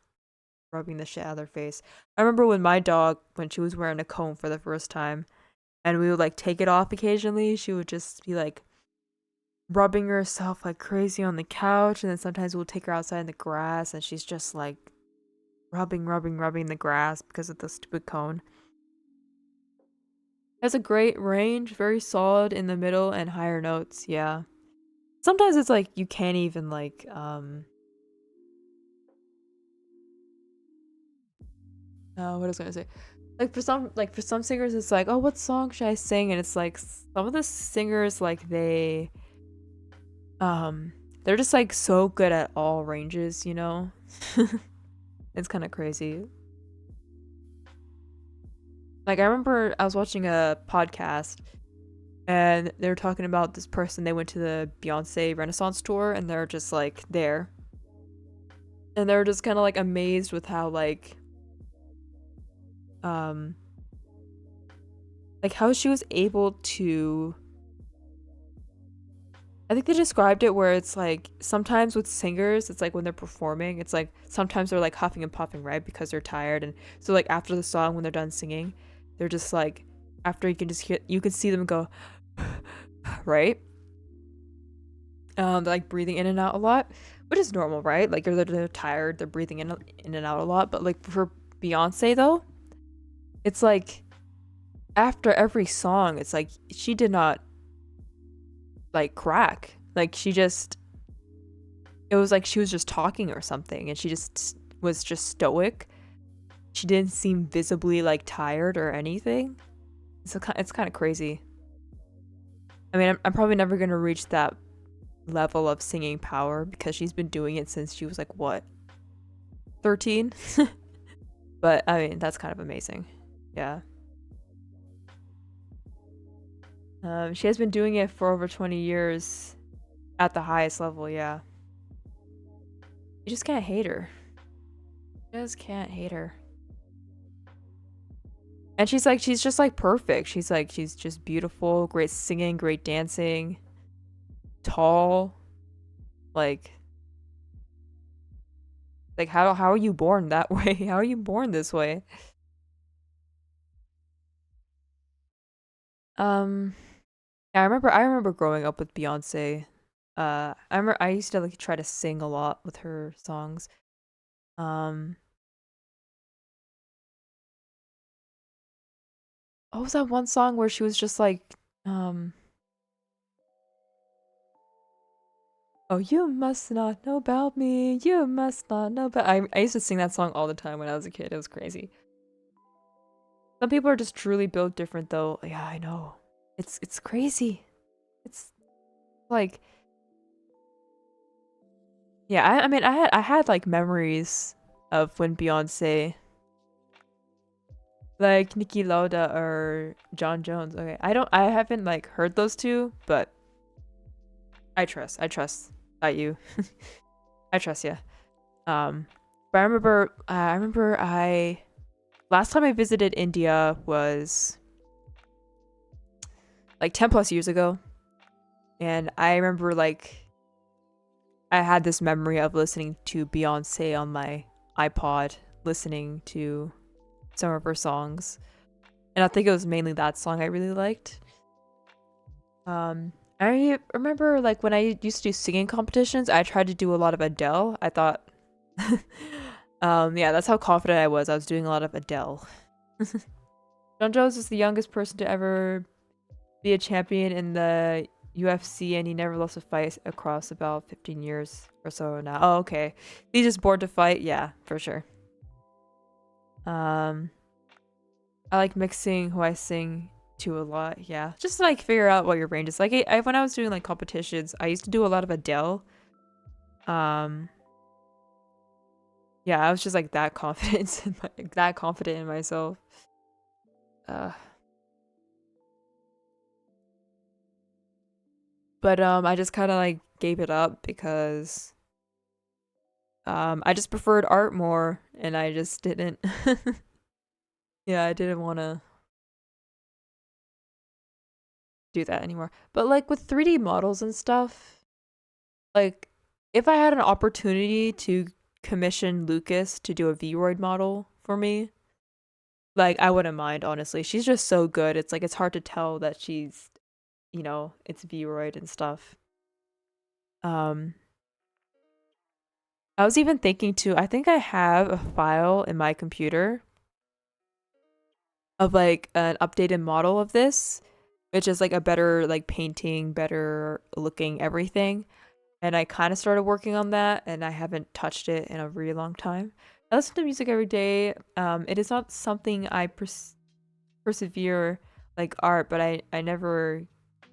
rubbing the shit out of their face. I remember when my dog, when she was wearing a cone for the first time, and we would like take it off occasionally, she would just be like rubbing herself like crazy on the couch, and then sometimes we'll take her outside in the grass and she's just like rubbing the grass because of the stupid cone. It has a great range, very solid in the middle and higher notes, yeah. Sometimes it's like you can't even like what was I gonna say? for some singers it's like, oh, what song should I sing? And it's like some of the singers like um they're just like so good at all ranges, you know? It's kind of crazy. Like I remember I was watching a podcast and they were talking about this person. They went to the Beyonce Renaissance tour and they're just like there. And they're just kind of like amazed with how um like how she was able to, I think they described it where it's like sometimes with singers, it's like when they're performing, it's like sometimes they're like huffing and puffing, right? Because they're tired. And so like after the song, when they're done singing, they're just like, after you can just hear, you can see them go, right? They're like breathing in and out a lot, which is normal, right? Like they're tired, they're breathing in and out a lot. But like for Beyonce though, it's like after every song, it's like she did not like crack. Like she just, it was like she was just talking or something and she just was just stoic. She didn't seem visibly like tired or anything. So it's kind of crazy. I mean, I'm probably never going to reach that level of singing power because she's been doing it since she was like what, 13? But I mean, that's kind of amazing. Yeah. She has been doing it for over 20 years at the highest level, yeah. You just can't hate her. Just can't hate her. And she's just like perfect. She's like, she's just beautiful, great singing, great dancing, tall. Like, how are you born that way? How are you born this way? Um, yeah, I remember growing up with Beyonce. I remember I used to like try to sing a lot with her songs. Um, what was that one song where she was just like, um, oh, you must not know about me. You must not know about. I used to sing that song all the time when I was a kid. It was crazy. Some people are just truly built different, though. Yeah, I know. It's crazy. It's like, yeah. I mean, I had like memories of when Beyonce, like Nicki Lauda or John Jones. Okay, I haven't like heard those two, but I trust that you. I trust you. But I remember I last time I visited India was like 10 plus years ago. And I remember like I had this memory of listening to Beyonce on my iPod, listening to some of her songs. And I think it was mainly that song I really liked. I remember like when I used to do singing competitions, I tried to do a lot of Adele. I thought yeah, that's how confident I was. I was doing a lot of Adele. John Jones is the youngest person to ever be a champion in the UFC, and he never lost a fight across about 15 years or so now. Oh, okay. He's just bored to fight. Yeah, for sure. Um, I like mixing who I sing to a lot. Yeah, just to, like figure out what your range is. Like when I was doing like competitions, I used to do a lot of Adele. Um, yeah, I was just like that confident that confident in myself. Uh, but I just kind of like gave it up because I just preferred art more, and I just didn't. Yeah, I didn't want to do that anymore. But like with 3D models and stuff, like if I had an opportunity to commission Lucas to do a Vroid model for me, like I wouldn't mind, honestly. She's just so good. It's like it's hard to tell that she's, it's Vroid and stuff. Um I was even thinking too, I think I have a file in my computer of like an updated model of this, which is like a better like painting, better looking everything. And I kind of started working on that and I haven't touched it in a really long time. I listen to music every day. It is not something I persevere like art, but I never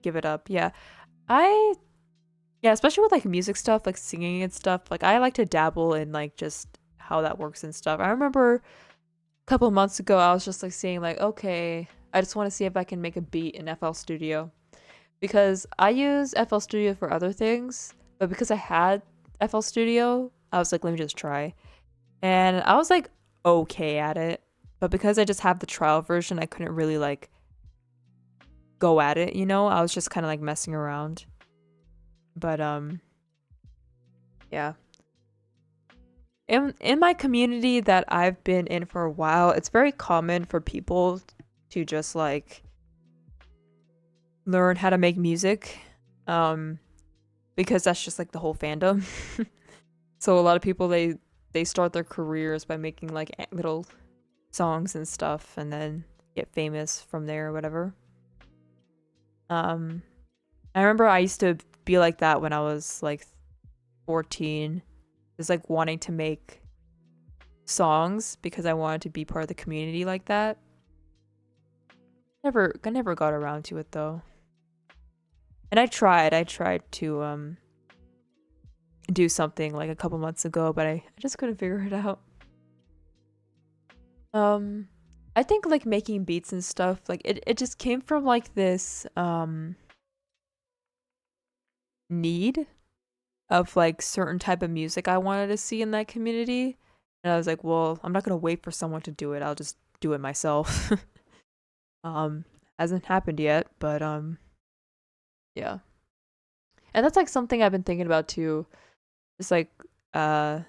give it up. Yeah. I yeah, especially with like music stuff, like singing and stuff. Like I like to dabble in like just how that works and stuff. I remember a couple of months ago I was just like saying like, okay, I just want to see if I can make a beat in FL Studio because I use FL Studio for other things, but because I had FL Studio, I was like, let me just try. And I was like okay at it, but because I just have the trial version, I couldn't really like go at it, you know? I was just kind of like messing around. But yeah. In my community that I've been in for a while, it's very common for people to just like learn how to make music. Um because that's just like the whole fandom. So a lot of people they start their careers by making like little songs and stuff and then get famous from there or whatever. Um I remember I used to be like that when I was like 14, just like wanting to make songs because I wanted to be part of the community like that. I never got around to it though. And I tried to do something like a couple months ago, but I just couldn't figure it out. Um I think like making beats and stuff, like it just came from like this need of like certain type of music I wanted to see in that community. And I was like, well, I'm not gonna wait for someone to do it. I'll just do it myself. um, hasn't happened yet, but yeah. And that's like something I've been thinking about too. It's uh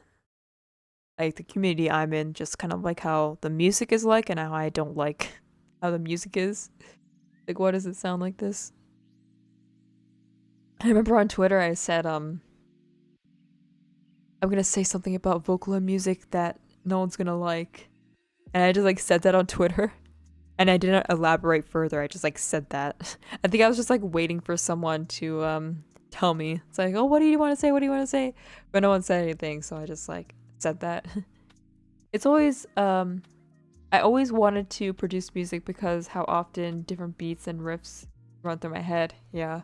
like the community I'm in, just kind of like how the music is like and how I don't like how the music is. Like why does it sound like this? I remember on Twitter I said I'm gonna say something about vocal and music that no one's gonna like. And I just like said that on Twitter. And I didn't elaborate further. I just like said that. I think I was just like waiting for someone to tell me. It's like, "Oh, what do you want to say? What do you want to say?" But no one said anything, so I just like said that. It's always I always wanted to produce music because how often different beats and riffs run through my head. Yeah.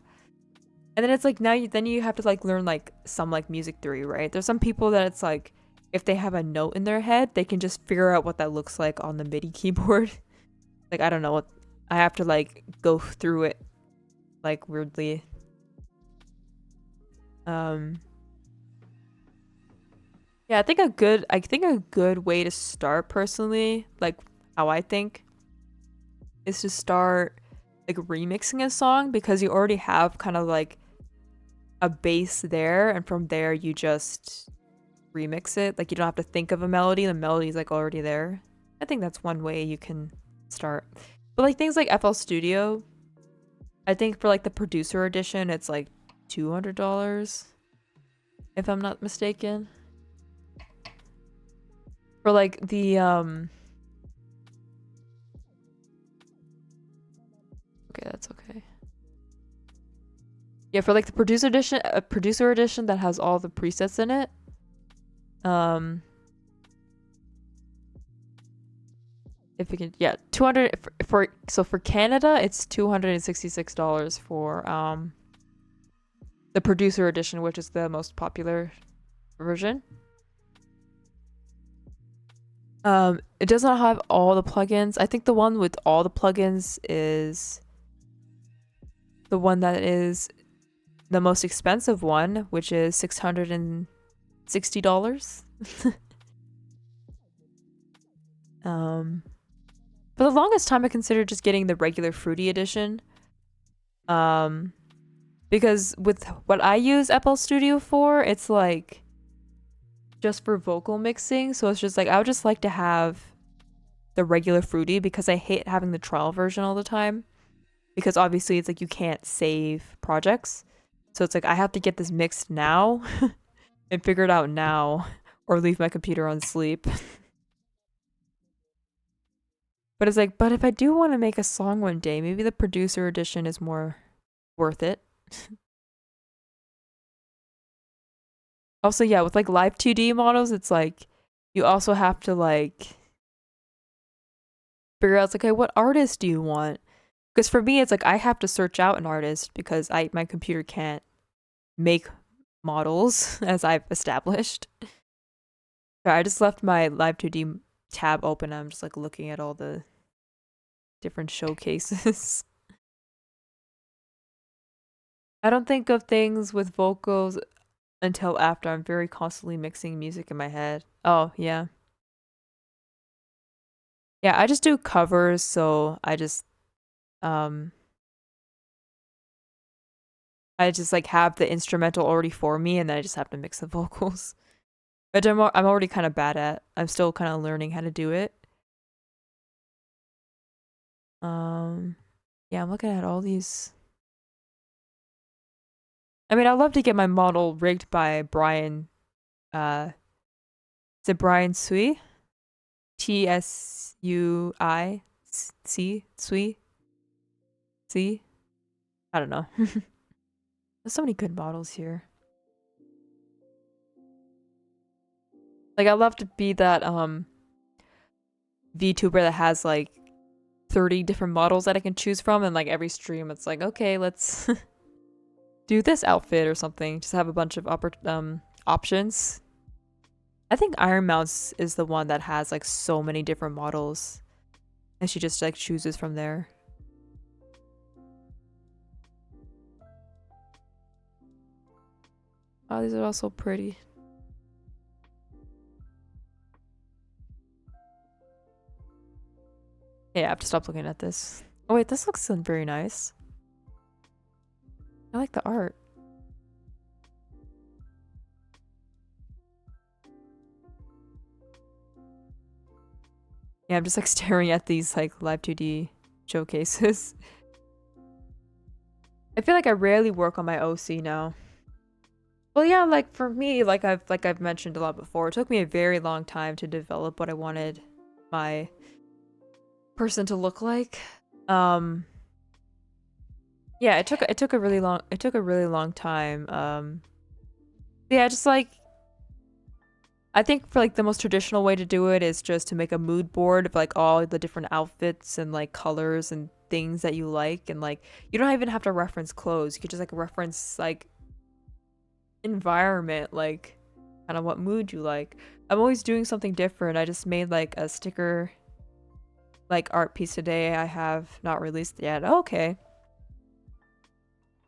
And then it's like now then you have to like learn like some like music theory, right? There's some people that it's like if they have a note in their head, they can just figure out what that looks like on the MIDI keyboard. Like I don't know what I have to like go through it like weirdly. Um yeah, I think a good way to start personally, like how I think, is to start like remixing a song because you already have kind of like a base there and from there you just remix it. Like you don't have to think of a melody, the melody's like already there. I think that's one way you can start. But like things like FL Studio, I think for like the producer edition, it's like $200 if I'm not mistaken. For like the okay, that's okay. Yeah, for like the producer edition that has all the presets in it. Um if you can yeah, 200 for so for Canada, it's $266 for the producer edition, which is the most popular version. It does not have all the plugins. I think the one with all the plugins is the one that is the most expensive one, which is $660. um, for the longest time, I considered just getting the regular fruity edition. Um, because with what I use FL Studio for, it's like just for vocal mixing. So it's just like I would just like to have the regular fruity because I hate having the trial version all the time. Because obviously it's like you can't save projects. So it's like I have to get this mixed now and figure it out now or leave my computer on sleep. But it's like, but if I do want to make a song one day, maybe the producer edition is more worth it. Also, yeah, with like live 2D models, it's like you also have to like figure out, like, okay, what artist do you want? Because for me, it's like I have to search out an artist because my computer can't make models as I've established. I just left my Live 2D tab open. I'm just like looking at all the different showcases. I don't think of things with vocals until after. I'm very constantly mixing music in my head. Oh, yeah. Yeah, I just do covers, so um I just like have the instrumental already for me and then I just have to mix the vocals. Which I'm already kind of bad at. I'm still kind of learning how to do it. Um yeah, I'm looking at all these. I mean, I'd love to get my model rigged by Brian. Is it Brian Sui? Tsui? Sui? See? I don't know. There's so many good models here. Like, I'd love to be that VTuber that has like 30 different models that I can choose from, and like every stream it's like, okay, let's do this outfit or something. Just have a bunch of options. I think Iron Mouse is the one that has like so many different models, and she just like chooses from there. Oh, these are all so pretty. Yeah, I have to stop looking at this. Oh wait, this looks very nice. I like the art. Yeah, I'm just like staring at these like Live 2D showcases. I feel like I rarely work on my OC now. Well, yeah, like for me, like I've mentioned a lot before, it took me a very long time to develop what I wanted my person to look like. Um yeah, it took a really long time. Yeah, just like I think for like the most traditional way to do it is just to make a mood board of like all the different outfits and like colors and things that you like, and like you don't even have to reference clothes. You could just like reference like environment, like kind of what mood you like. I'm always doing something different. I just made like a sticker like art piece today. I have not released yet. Okay.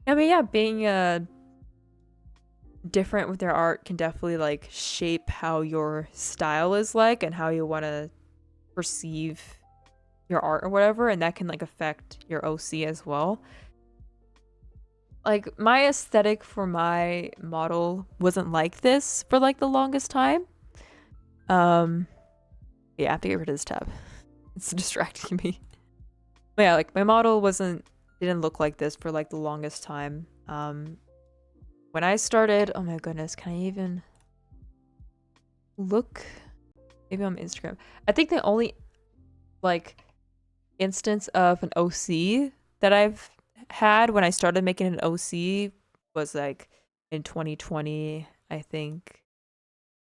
I mean, yeah, being different with their art can definitely like shape how your style is like and how you want to perceive your art or whatever, and that can like affect your OC as well. Like my aesthetic for my model wasn't like this for like the longest time. Um yeah, I have to get rid of this tab. It's distracting me. But yeah, like my model didn't look like this for like the longest time. When I started, oh my goodness, can I even look? Maybe on Instagram. I think the only like instance of an OC that I've had when I started making an OC was like in 2020, I think.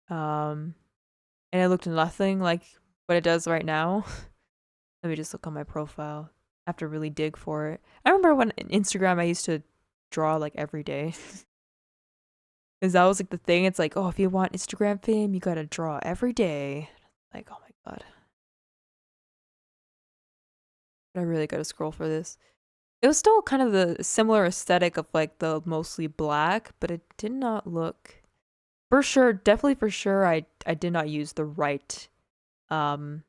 And it looked nothing like what it does right now. Let me just look on my profile. I have to really dig for it. I remember when in Instagram I used to draw like every day. Because that was like the thing. It's like, oh, if you want Instagram fame, you gotta draw every day. Like, oh my god. I really gotta scroll for this. It was still kind of the similar aesthetic of like the mostly black, but it did not look for sure, definitely for sure I did not use the right um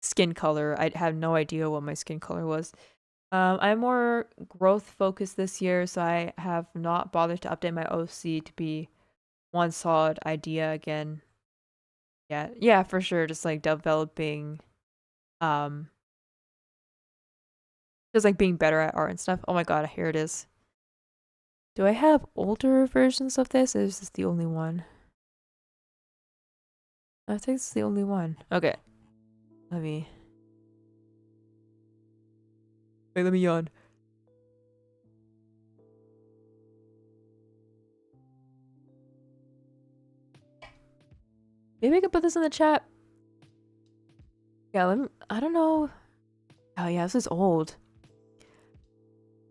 skin color. I have no idea what my skin color was. I'm more growth focused this year, so I have not bothered to update my OC to be one solid idea again. Yeah, yeah, for sure. Just like developing, um, just like being better at art and stuff. Oh my god, here it is. Do I have older versions of this? Or is this the only one? I think it's the only one. Okay, let me. Wait, let me yawn. Maybe I could put this in the chat. Yeah, I don't know. Oh yeah, this is old.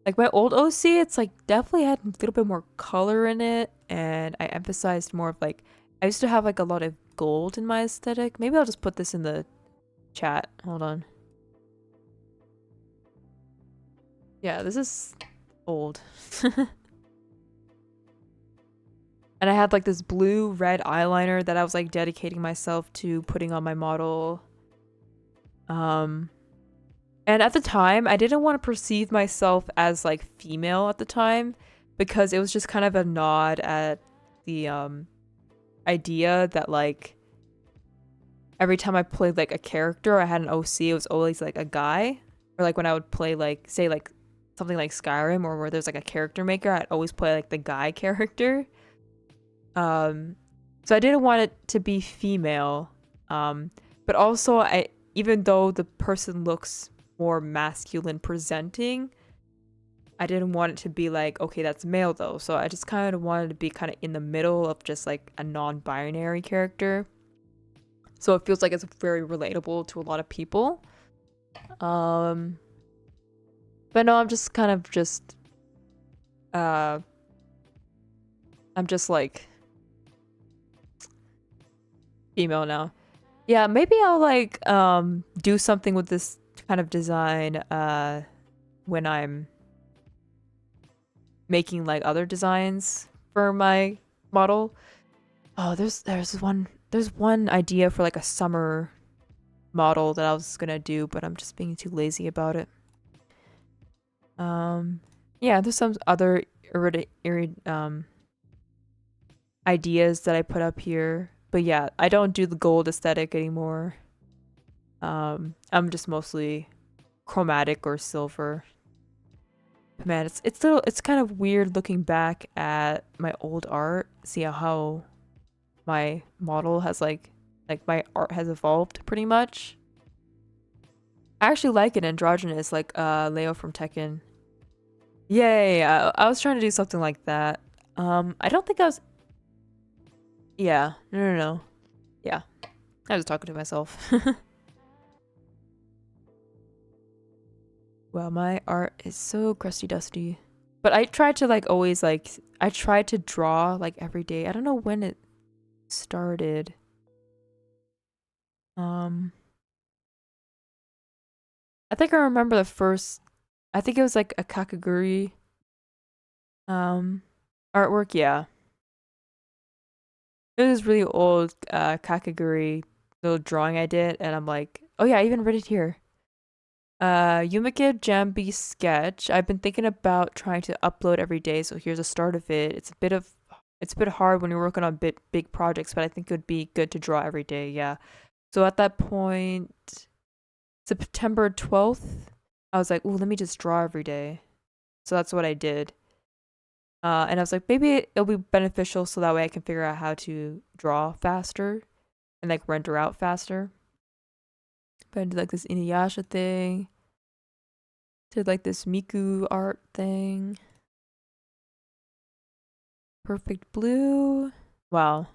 Like my old OC, it's like definitely had a little bit more color in it, and I emphasized more of like I used to have like a lot of gold in my aesthetic. Maybe I'll just put this in the chat. Hold on. Yeah, this is old. And I had like this blue red eyeliner that I was like dedicating myself to putting on my model. And at the time, I didn't want to perceive myself as like female at the time because it was just kind of a nod at the idea that like every time I played like a character, I had an OC, it was always like a guy. Or like when I would play like say like something like Skyrim or where there's like a character maker, I'd always play like the guy character. So I didn't want it to be female. But also I even though the person looks more masculine presenting, I didn't want it to be like, okay, that's male though. So I just kind of wanted to be kind of in the middle of just like a non-binary character. So it feels like it's very relatable to a lot of people. But no, I'm just kind of just I'm just like female now. Yeah, maybe I'll like do something with this kind of design when I'm making like other designs for my model. Oh, there's one idea for like a summer model that I was gonna do, but I'm just being too lazy about it. Yeah, there's some other ideas that I put up here, but yeah, I don't do the gold aesthetic anymore. I'm just mostly chromatic or silver. Man, it's kind of weird looking back at my old art, see how my model has like my art has evolved pretty much. I actually like it androgynous, like Leo from Tekken. Yay! I was trying to do something like that. I don't think I was. Yeah, no. Yeah, I was talking to myself. Well, my art is so crusty dusty. But I try to like always like I try to draw like every day. I don't know when it started. Um I think I remember the first I think it was like a Kakaguri um artwork, yeah. It was really old Kakaguri little drawing I did and I'm like, oh yeah, I even read it here. Yumikid Jambi sketch. I've been thinking about trying to upload every day, so here's a start of it. It's a bit hard when you're working on big projects, but I think it would be good to draw every day, yeah. So at that point, September 12th, I was like, "Ooh, let me just draw every day." So that's what I did. And I was like, maybe it'll be beneficial so that way I can figure out how to draw faster and like render out faster. But I did like this Inuyasha thing. Did like this Miku art thing. Perfect blue. Wow.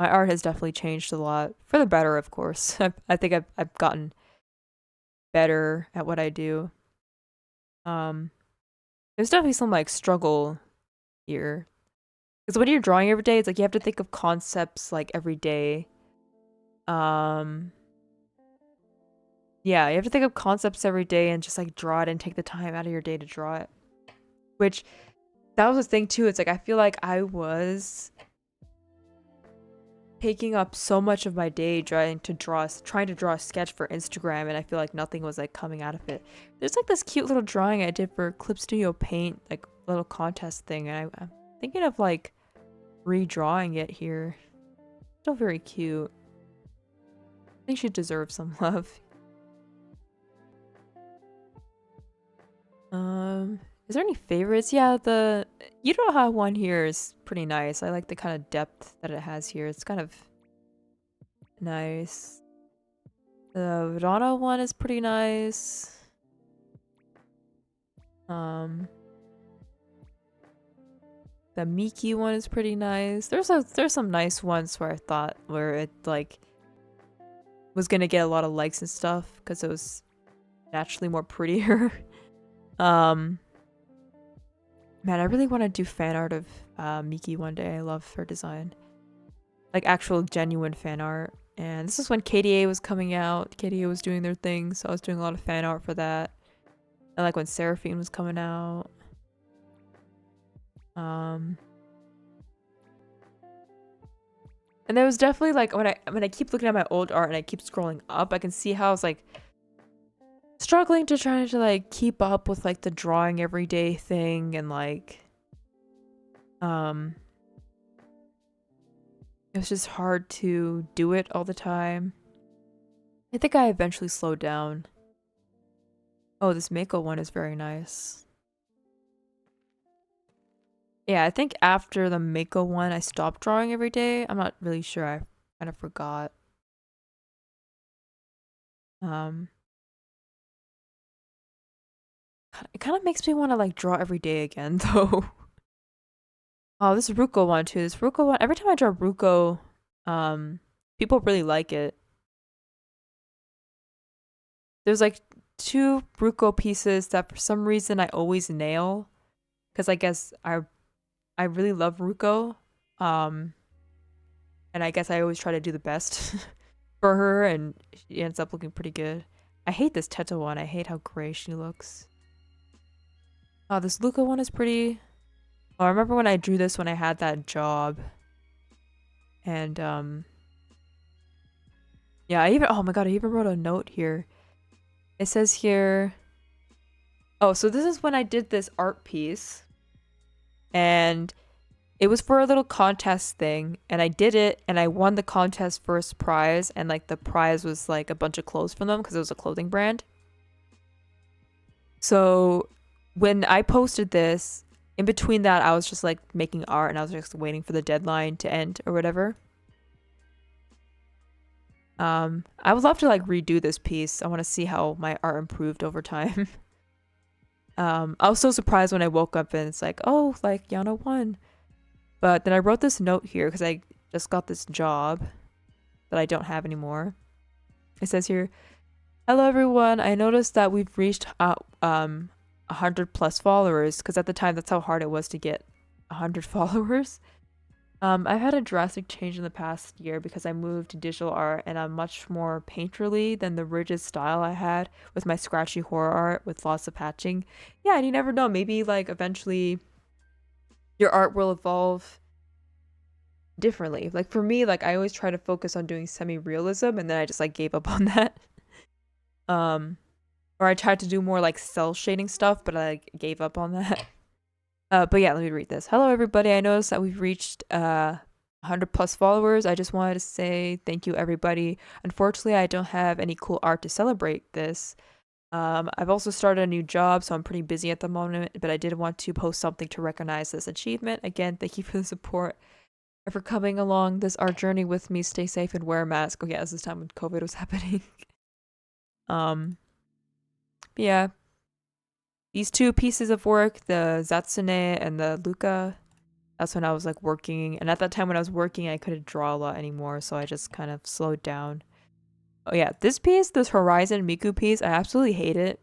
My art has definitely changed a lot. For the better, of course. I think I've gotten better at what I do. There's definitely some like struggle here. Because when you're drawing every day, it's like you have to think of concepts like every day. Um yeah, you have to think of concepts every day and just like draw it and take the time out of your day to draw it. Which that was the thing too. It's like I feel like I was taking up so much of my day trying to draw a sketch for Instagram, and I feel like nothing was like coming out of it. There's like this cute little drawing I did for Clip Studio Paint, like little contest thing, and I'm thinking of like redrawing it here. Still very cute. I think she deserves some love. Is there any favorites? Yeah, the Iroha one here is pretty nice. I like the kind of depth that it has here. It's kind of nice. The Rana one is pretty nice. Um The Miki one is pretty nice. There's some nice ones where I thought where it like was gonna get a lot of likes and stuff because it was naturally more prettier. um Man, I really want to do fan art of Miki one day. I love her design. Like actual genuine fan art. And this is when KDA was coming out. KDA was doing their thing, so I was doing a lot of fan art for that. And like when Seraphine was coming out. And there was definitely like when I keep looking at my old art and I keep scrolling up, I can see how I was like struggling to try to like keep up with like the drawing everyday thing and like it was just hard to do it all the time. I think I eventually slowed down. Oh, this Mako one is very nice. Yeah, I think after the Mako one I stopped drawing every day. I'm not really sure. I kind of forgot. It kind of makes me want to like draw every day again though. Oh, this Ruko one too. This Ruko one, every time I draw Ruko, people really like it. There's like 2 Ruko pieces that for some reason I always nail. Because I guess I really love Ruko. And I guess I always try to do the best for her and she ends up looking pretty good. I hate this Teta one. I hate how gray she looks. Oh, this Luca one is pretty. Oh, I remember when I drew this when I had that job. And yeah, oh my god, I even wrote a note here. It says here, oh, so this is when I did this art piece. And it was for a little contest thing. And I did it and I won the contest first prize. And like the prize was like a bunch of clothes from them because it was a clothing brand. So when I posted this, in between that, I was just like making art and I was just waiting for the deadline to end or whatever. I would love to like redo this piece. I want to see how my art improved over time. I was so surprised when I woke up and it's like, oh, like Yana won. But then I wrote this note here because I just got this job that I don't have anymore. It says here, hello everyone. I noticed that we've reached 100 plus followers because at the time that's how hard it was to get 100 followers. I've had a drastic change in the past year because I moved to digital art and I'm much more painterly than the rigid style I had with my scratchy horror art with lots of patching. Yeah, and you never know, maybe like eventually your art will evolve differently. Like for me, like I always try to focus on doing semi-realism and then I just like gave up on that. Or I tried to do more like cell shading stuff, but I like, gave up on that. But yeah, let me read this. Hello, everybody. I noticed that we've reached 100 plus followers. I just wanted to say thank you, everybody. Unfortunately, I don't have any cool art to celebrate this. I've also started a new job, so I'm pretty busy at the moment, but I did want to post something to recognize this achievement. Again, thank you for the support and for coming along this art journey with me. Stay safe and wear a mask. Oh yeah, this is time when COVID was happening. Yeah. These 2 pieces of work, the Zatsune and the Luca, that's when I was like working. And at that time when I was working, I couldn't draw a lot anymore. So I just kind of slowed down. Oh yeah, this piece, this Horizon Miku piece, I absolutely hate it.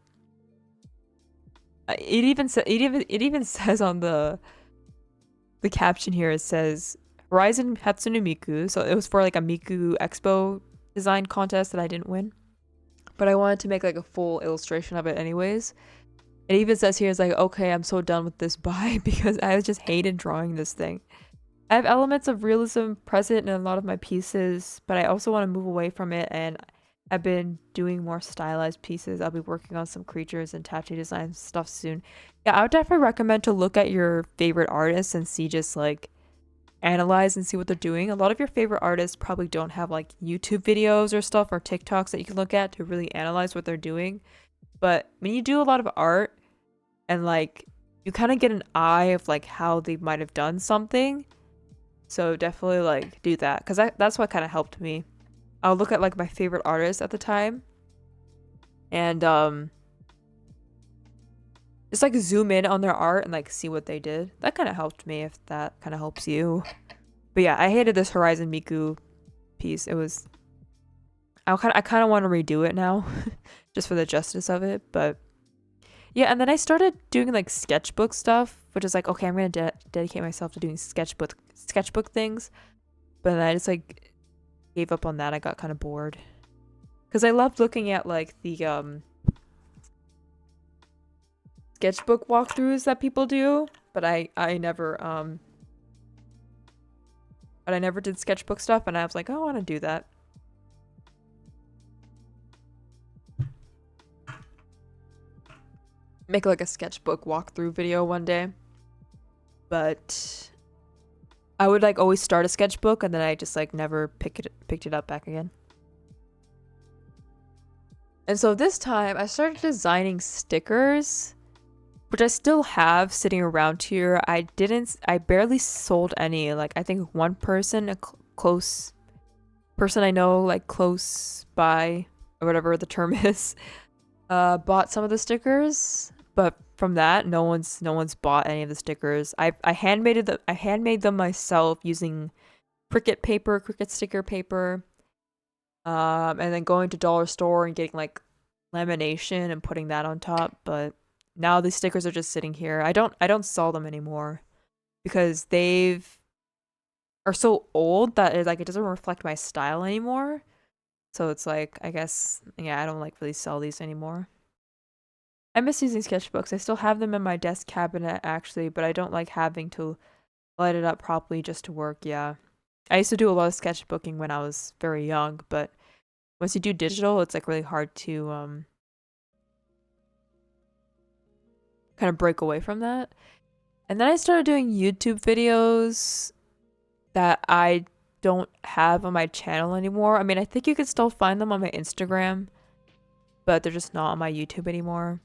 It even says on the caption here, it says Horizon Hatsune Miku. So it was for like a Miku Expo design contest that I didn't win. But I wanted to make like a full illustration of it anyways. It even says here, it's like, okay, I'm so done with this, bye, because I just hated drawing this thing. I have elements of realism present in a lot of my pieces, but I also want to move away from it, and I've been doing more stylized pieces. I'll be working on some creatures and tattoo design stuff soon. Yeah, I would definitely recommend to look at your favorite artists and see just like analyze and see what they're doing. A lot of your favorite artists probably don't have like YouTube videos or stuff or TikToks that you can look at to really analyze what they're doing. But when you do a lot of art, and like you kind of get an eye of like how they might have done something, so definitely like do that because that's what kind of helped me. I'll look at like my favorite artists at the time and just like zoom in on their art and like see what they did. That kind of helped me, if that kind of helps you. But yeah, I hated this Horizon Miku piece. It was I kind of want to redo it now just for the justice of it, but yeah, and then I started doing like sketchbook stuff, which is like, okay, I'm going to dedicate myself to doing sketchbook things. But then I just like gave up on that. I got kind of bored. Cuz I loved looking at like the sketchbook walkthroughs that people do, but I never but I never did sketchbook stuff, and I was like, oh, I want to do that. Make like a sketchbook walkthrough video one day. But I would like always start a sketchbook and then I just like never picked it up back again. And so this time I started designing stickers, which I still have sitting around here. I barely sold any. Like I think one person, a close person I know, like close by or whatever the term is, bought some of the stickers. But from that, no one's bought any of the stickers. I handmade them myself using Cricut sticker paper, and then going to dollar store and getting like lamination and putting that on top. But now these stickers are just sitting here. I don't sell them anymore because are so old that it doesn't reflect my style anymore. So it's like, I guess, yeah, I don't like really sell these anymore. I miss using sketchbooks. I still have them in my desk cabinet actually, but I don't like having to light it up properly just to work. Yeah. I used to do a lot of sketchbooking when I was very young, but once you do digital, it's like really hard to kind of break away from that. And then I started doing YouTube videos that I don't have on my channel anymore. I mean, I think you can still find them on my Instagram, but they're just not on my YouTube anymore.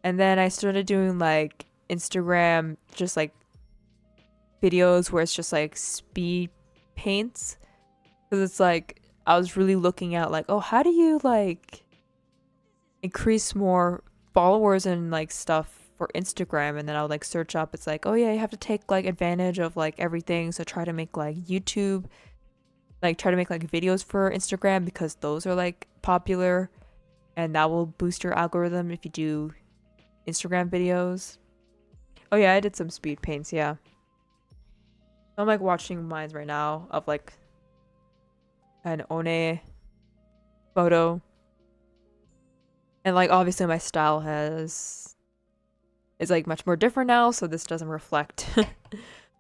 And then I started doing like Instagram, just like videos where it's just like speed paints. Because it's like, I was really looking at like, oh, how do you like increase more followers and like stuff for Instagram? And then I would like search up, it's like, oh yeah, you have to take like advantage of like everything. So try to make like YouTube, like try to make like videos for Instagram because those are like popular and that will boost your algorithm if you do Instagram videos. Oh yeah, I did some speed paints, yeah. I'm like watching mine right now of like an One photo. And like obviously my style is like much more different now, so this doesn't reflect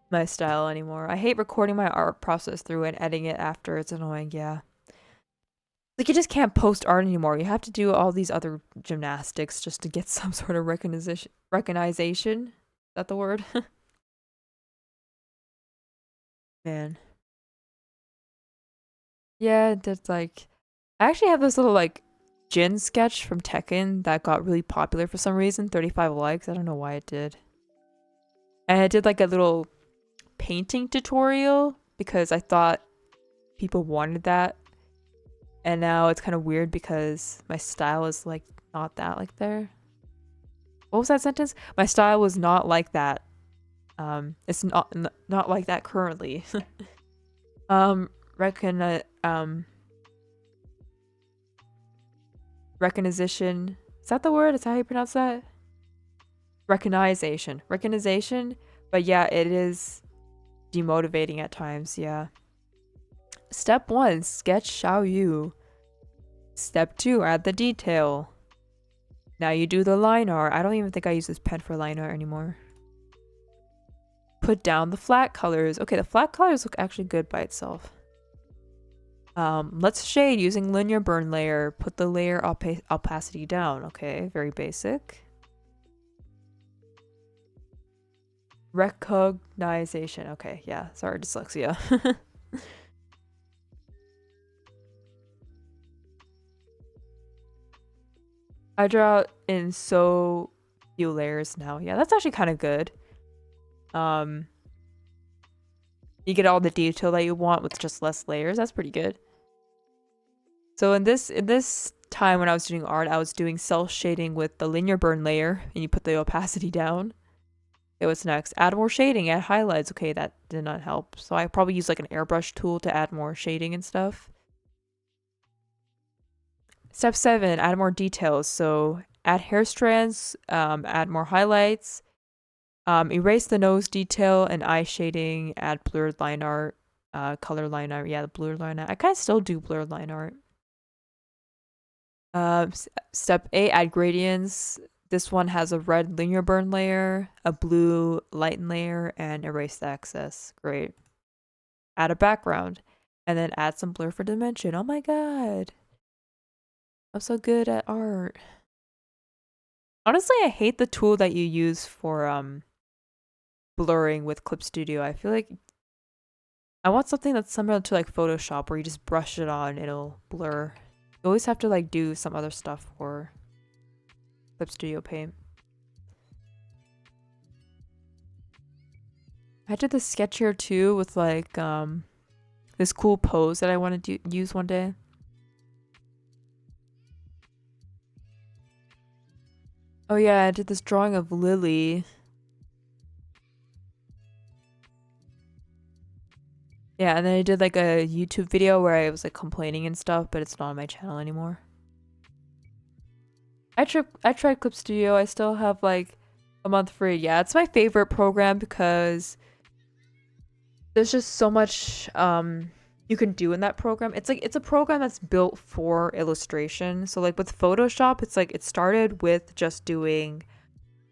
my style anymore. I hate recording my art process through and editing it after. It's annoying, yeah. Like you just can't post art anymore. You have to do all these other gymnastics just to get some sort of recognition. Is that the word? Man. Yeah, that's like I actually have this little like Jin sketch from Tekken that got really popular for some reason. 35 likes. I don't know why it did. And I did like a little painting tutorial because I thought people wanted that. And now it's kind of weird because my style is like not that like there. What was that sentence? My style was not like that. It's not like that currently. Reckon recognition. Is that the word? Is that how you pronounce that? Recognition. But yeah, it is demotivating at times, yeah. Step 1, sketch Xiao Yu. Step 2, add the detail. Now you do the line art. I don't even think I use this pen for line art anymore. Put down the flat colors. Okay, the flat colors look actually good by itself. Let's shade using linear burn layer. Put the layer opacity down. Okay, very basic. Recognition. Okay, yeah, sorry, dyslexia. I draw in so few layers now. Yeah, that's actually kind of good. You get all the detail that you want with just less layers. That's pretty good. So in this time when I was doing art, I was doing cell shading with the linear burn layer, and you put the opacity down. Okay, what's next? Add more shading, add highlights. Okay, that did not help. So I probably use like an airbrush tool to add more shading and stuff. Step 7, add more details. So add hair strands, add more highlights, erase the nose detail and eye shading, add blurred line art, color line art. Yeah, the blurred line art. I kind of still do blurred line art. Step 8, add gradients. This one has a red linear burn layer, a blue lighten layer, and erase the excess. Great. Add a background, and then add some blur for dimension. Oh my god. I'm so good at art. Honestly, I hate the tool that you use for blurring with Clip Studio. I feel like I want something that's similar to like Photoshop where you just brush it on, it'll blur. You always have to like do some other stuff for Clip Studio Paint. I did this sketch here too with like this cool pose that I want to use one day. Oh yeah, I did this drawing of Lily. Yeah, and then I did like a YouTube video where I was like complaining and stuff, but it's not on my channel anymore. I tried Clip Studio. I still have like a month free. Yeah, it's my favorite program because there's just so much you can do in that program. It's a program that's built for illustration. So like with Photoshop, it's like it started with just doing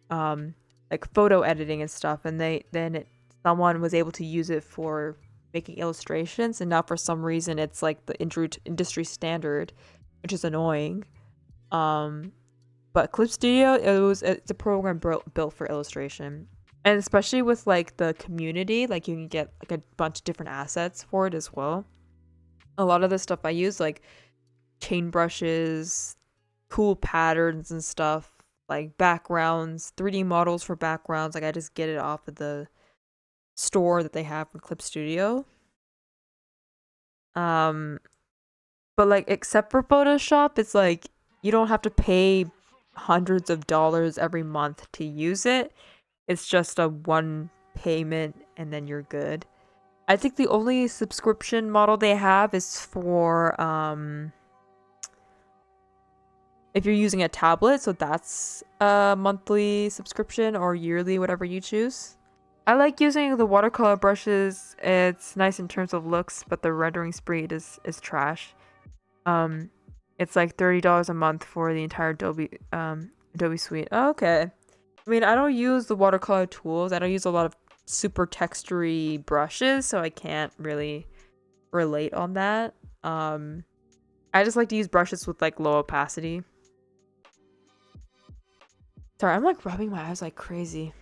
like photo editing and stuff, and someone was able to use it for making illustrations, and now for some reason it's like the industry standard, which is annoying. But Clip Studio, it's a program built for illustration, and especially with like the community, like you can get like a bunch of different assets for it as well. A lot of the stuff I use, like chain brushes, cool patterns and stuff, like backgrounds, 3D models for backgrounds. Like I just get it off of the store that they have from Clip Studio. But like except for Photoshop, it's like you don't have to pay hundreds of dollars every month to use it. It's just a one payment and then you're good. I think the only subscription model they have is for if you're using a tablet, so that's a monthly subscription or yearly, whatever you choose. I like using the watercolor brushes. It's nice in terms of looks, but the rendering speed is trash. It's like $30 a month for the entire Adobe suite. Oh, okay. I mean, I don't use the watercolor tools. I don't use a lot of super textury brushes, so I can't really relate on that. I just like to use brushes with like low opacity. Sorry, I'm like rubbing my eyes like crazy.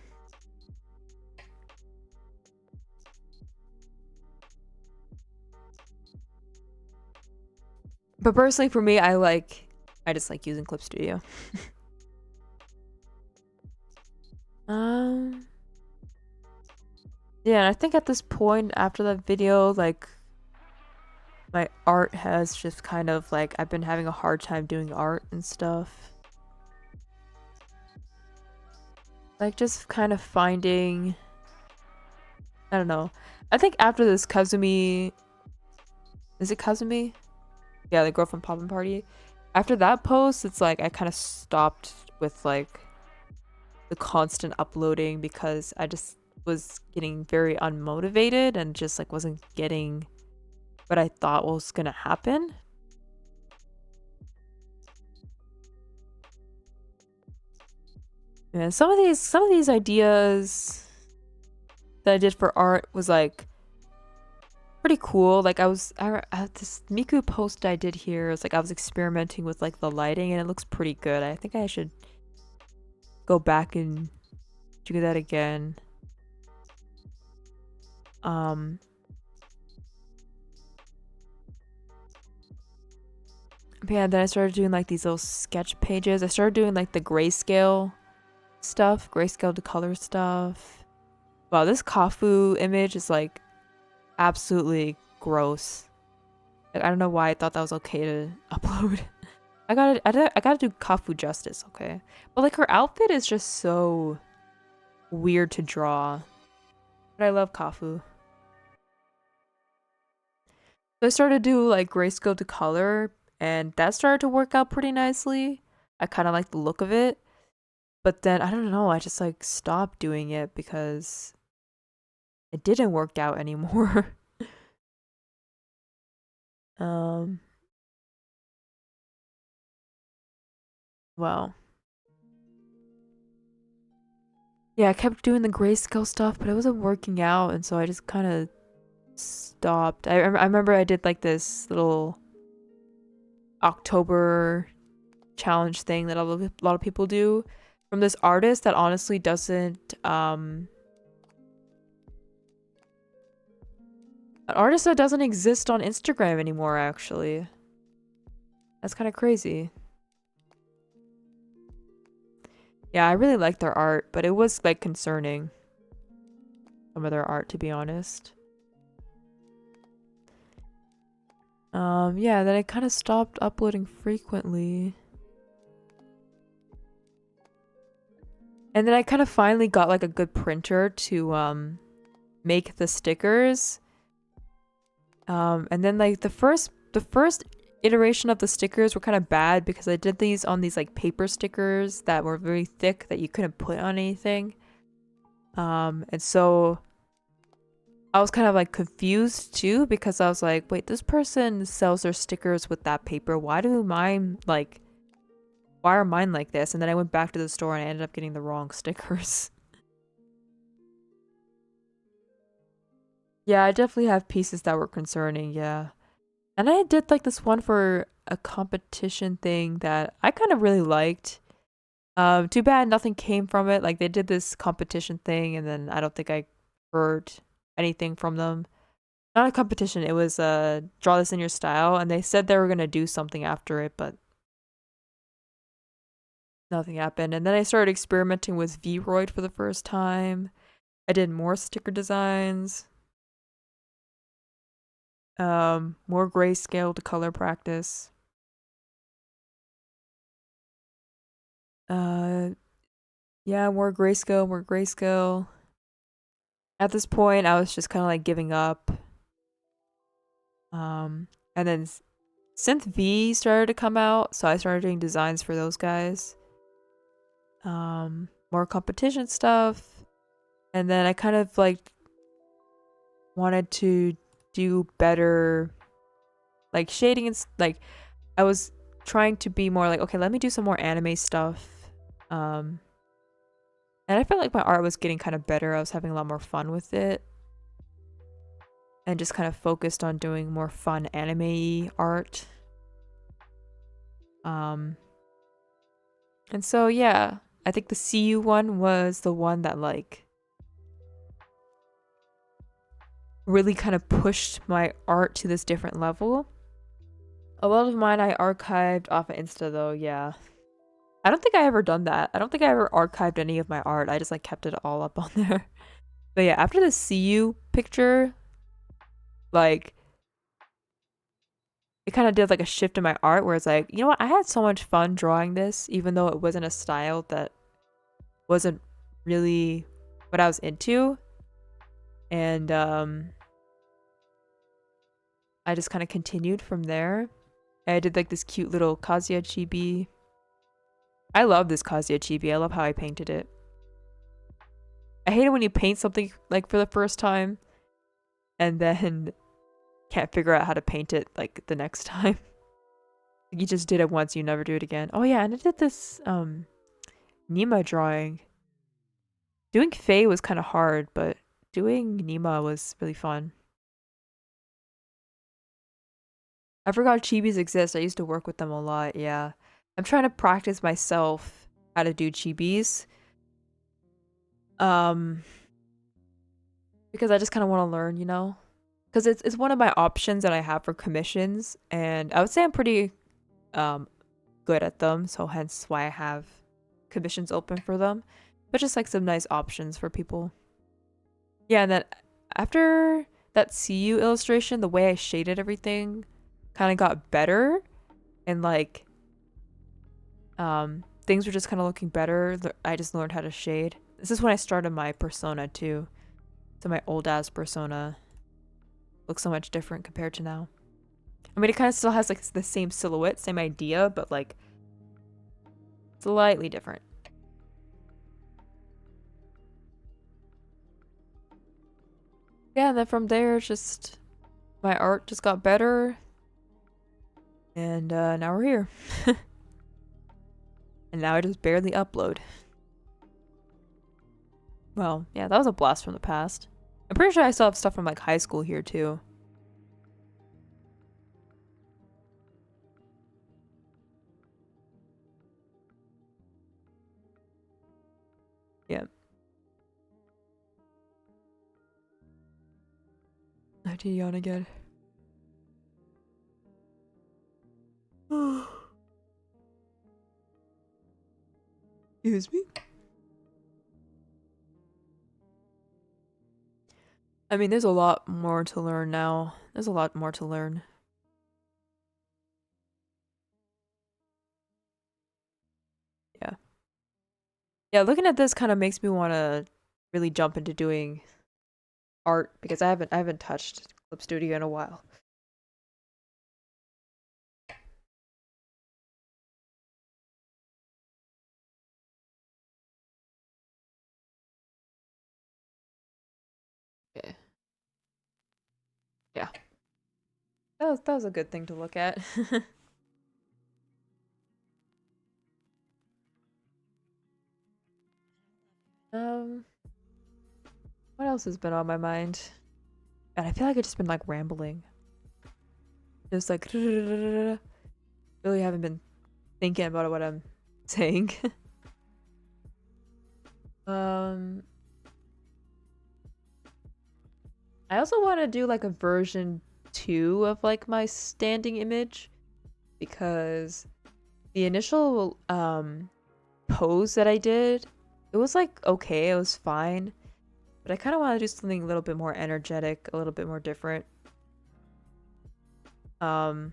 But personally for me, I just like using Clip Studio. Yeah, and I think at this point after that video, like my art has just kind of like I've been having a hard time doing art and stuff. Like just kind of finding, I don't know. I think after this Kazumi, is it Kazumi? Yeah, the girl from Poppin' Party. After that post, it's like I kind of stopped with like the constant uploading because I just was getting very unmotivated and just like wasn't getting what I thought was gonna happen. And some of these ideas that I did for art was like pretty cool. Like this Miku post I did here is like I was experimenting with like the lighting and it looks pretty good. I think I should go back and do that again. But yeah, then I started doing like these little sketch pages. I started doing like the grayscale stuff, grayscale to color stuff. Wow, this Kafu image is like absolutely gross. Like I don't know why I thought that was okay to upload. I gotta do Kafu justice, okay? But like her outfit is just so weird to draw. But I love Kafu. So I started to do like grayscale to color, and that started to work out pretty nicely. I kind of like the look of it, but then I don't know, I just like stopped doing it because it didn't work out anymore. um, well, yeah, I kept doing the grayscale stuff, but it wasn't working out, and so I just kind of stopped. I remember I did like this little October challenge thing that a lot of people do from this artist that honestly doesn't an artist that doesn't exist on Instagram anymore, actually. That's kind of crazy. Yeah, I really like their art, but it was like concerning, some of their art, to be honest. Yeah, then I kind of stopped uploading frequently. And then I kind of finally got like a good printer to make the stickers. And then like the first iteration of the stickers were kind of bad because I did these on these like paper stickers that were very thick that you couldn't put on anything. And so I was kind of like confused too because I was like, wait, this person sells their stickers with that paper. Why are mine like this? And then I went back to the store and I ended up getting the wrong stickers. Yeah, I definitely have pieces that were concerning, yeah. And I did like this one for a competition thing that I kind of really liked. Too bad nothing came from it. Like they did this competition thing and then I don't think I heard anything from them. Not a competition, it was draw this in your style and they said they were gonna do something after it, but nothing happened. And then I started experimenting with Vroid for the first time. I did more sticker designs, more grayscale to color practice. Uh yeah, more grayscale, more grayscale. At this point, I was just kind of like giving up. And then Synth V started to come out, so I started doing designs for those guys. More competition stuff, and then I kind of like wanted to do better, like shading and like I was trying to be more like, okay, let me do some more anime stuff. Um, and I felt like my art was getting kind of better. I was having a lot more fun with it. And just kind of focused on doing more fun anime art. Um, and so yeah, I think the CU one was the one that like really kind of pushed my art to this different level. A lot of mine I archived off of Insta though, yeah. I don't think I ever done that. I don't think I ever archived any of my art. I just like kept it all up on there. But yeah, after the CU picture, like it kind of did like a shift in my art where it's like, you know what, I had so much fun drawing this, even though it wasn't a style that wasn't really what I was into. And I just kind of continued from there. I did like this cute little Kazuya chibi. I love this Kazuya chibi. I love how I painted it. I hate it when you paint something like for the first time and then can't figure out how to paint it like the next time. You just did it once, you never do it again. Oh yeah, and I did this Nima drawing. Doing Faye was kind of hard, but doing Nima was really fun. I forgot chibis exist. I used to work with them a lot, yeah. I'm trying to practice myself how to do chibis. Um because I just kind of want to learn, you know? Cuz it's one of my options that I have for commissions and I would say I'm pretty um good at them, so hence why I have commissions open for them. But just like some nice options for people. Yeah, and then after that CU illustration, the way I shaded everything kind of got better and like Things were just kind of looking better. I just learned how to shade. This is when I started my persona too. So my old ass persona looks so much different compared to now. I mean, it kind of still has like the same silhouette, same idea, but like slightly different. Yeah, and then from there, it's just my art just got better, and now we're here. And now I just barely upload. Well, yeah, that was a blast from the past. I'm pretty sure I still have stuff from like high school here too. Yeah. I had to yawn again. Excuse me. I mean, there's a lot more to learn now. There's a lot more to learn. Yeah. Yeah, looking at this kind of makes me want to really jump into doing art because I haven't touched Clip Studio in a while. Okay. Yeah. That was a good thing to look at. um, what else has been on my mind? And I feel like I've just been like rambling. Just like really haven't been thinking about what I'm saying. um, I also want to do like a version 2 of like my standing image because the initial pose that I did, it was like okay, it was fine, but I kind of want to do something a little bit more energetic, a little bit more different. Um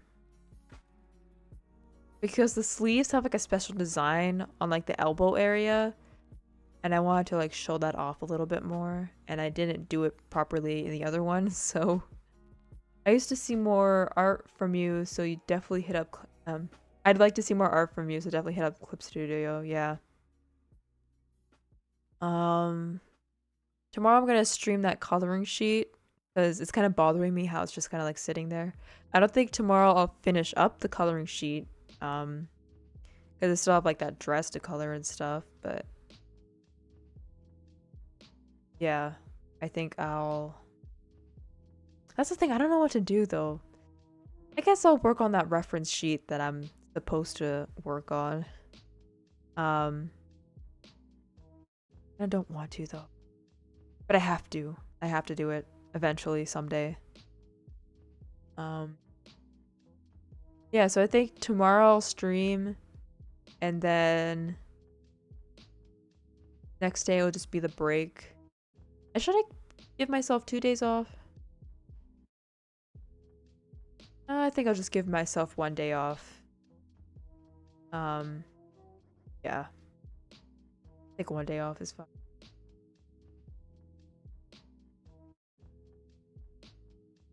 because the sleeves have like a special design on like the elbow area, and I wanted to like show that off a little bit more, and I didn't do it properly in the other one. So I used to see more art from you, so you definitely hit up I'd like to see more art from you, so definitely hit up Clip Studio. Yeah. um Tomorrow I'm gonna stream that coloring sheet because it's kind of bothering me how it's just kind of like sitting there. I don't think tomorrow I'll finish up the coloring sheet, um because I still have like that dress to color and stuff, but yeah, I think I'll. That's the thing. I don't know what to do though. I guess I'll work on that reference sheet that I'm supposed to work on. Um, I don't want to though, but I have to. I have to do it eventually someday. Um, yeah. So I think tomorrow I'll stream, and then next day will just be the break. Should I give myself 2 days off? I think I'll just give myself 1 day off. Um, yeah. I think 1 day off is fine.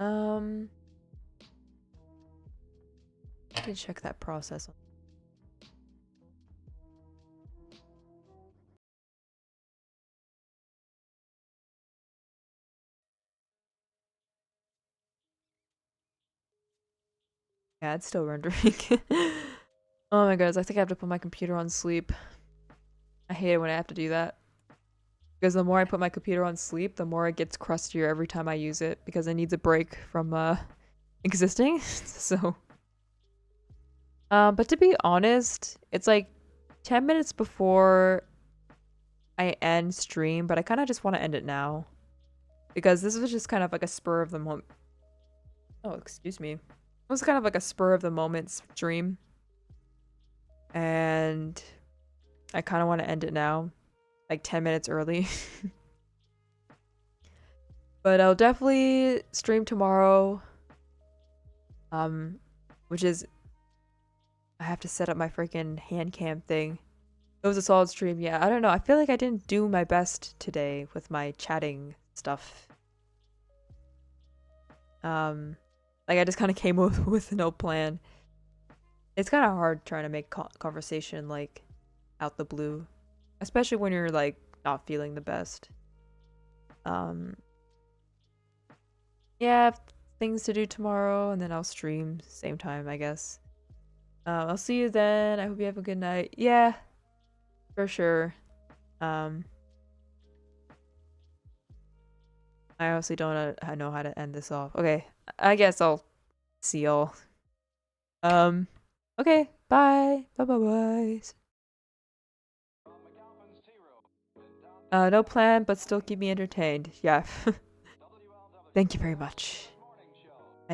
Um, let me check that process. Yeah, it's still rendering. Oh my goodness, I think I have to put my computer on sleep. I hate it when I have to do that. Because the more I put my computer on sleep, the more it gets crustier every time I use it because it needs a break from existing. So but to be honest, it's like 10 minutes before I end stream, but I kind of just want to end it now because this was just kind of like a spur of the moment. Oh, excuse me. It was kind of like a spur of the moment stream, and I kind of want to end it now, like 10 minutes early. But I'll definitely stream tomorrow, um, which is I have to set up my freaking hand cam thing. It was a solid stream. Yeah, I don't know. I feel like I didn't do my best today with my chatting stuff. Um, like I just kind of came with no plan. It's kind of hard trying to make conversation like out the blue, especially when you're like not feeling the best. Um, yeah, I have things to do tomorrow, and then I'll stream same time, I guess. I'll see you then. I hope you have a good night. Yeah, for sure. Um, I honestly don't know how to end this off. Okay, I guess I'll see y'all. Um, okay, bye. Bye bye bye. No plan, but still keep me entertained. Yeah. Thank you very much.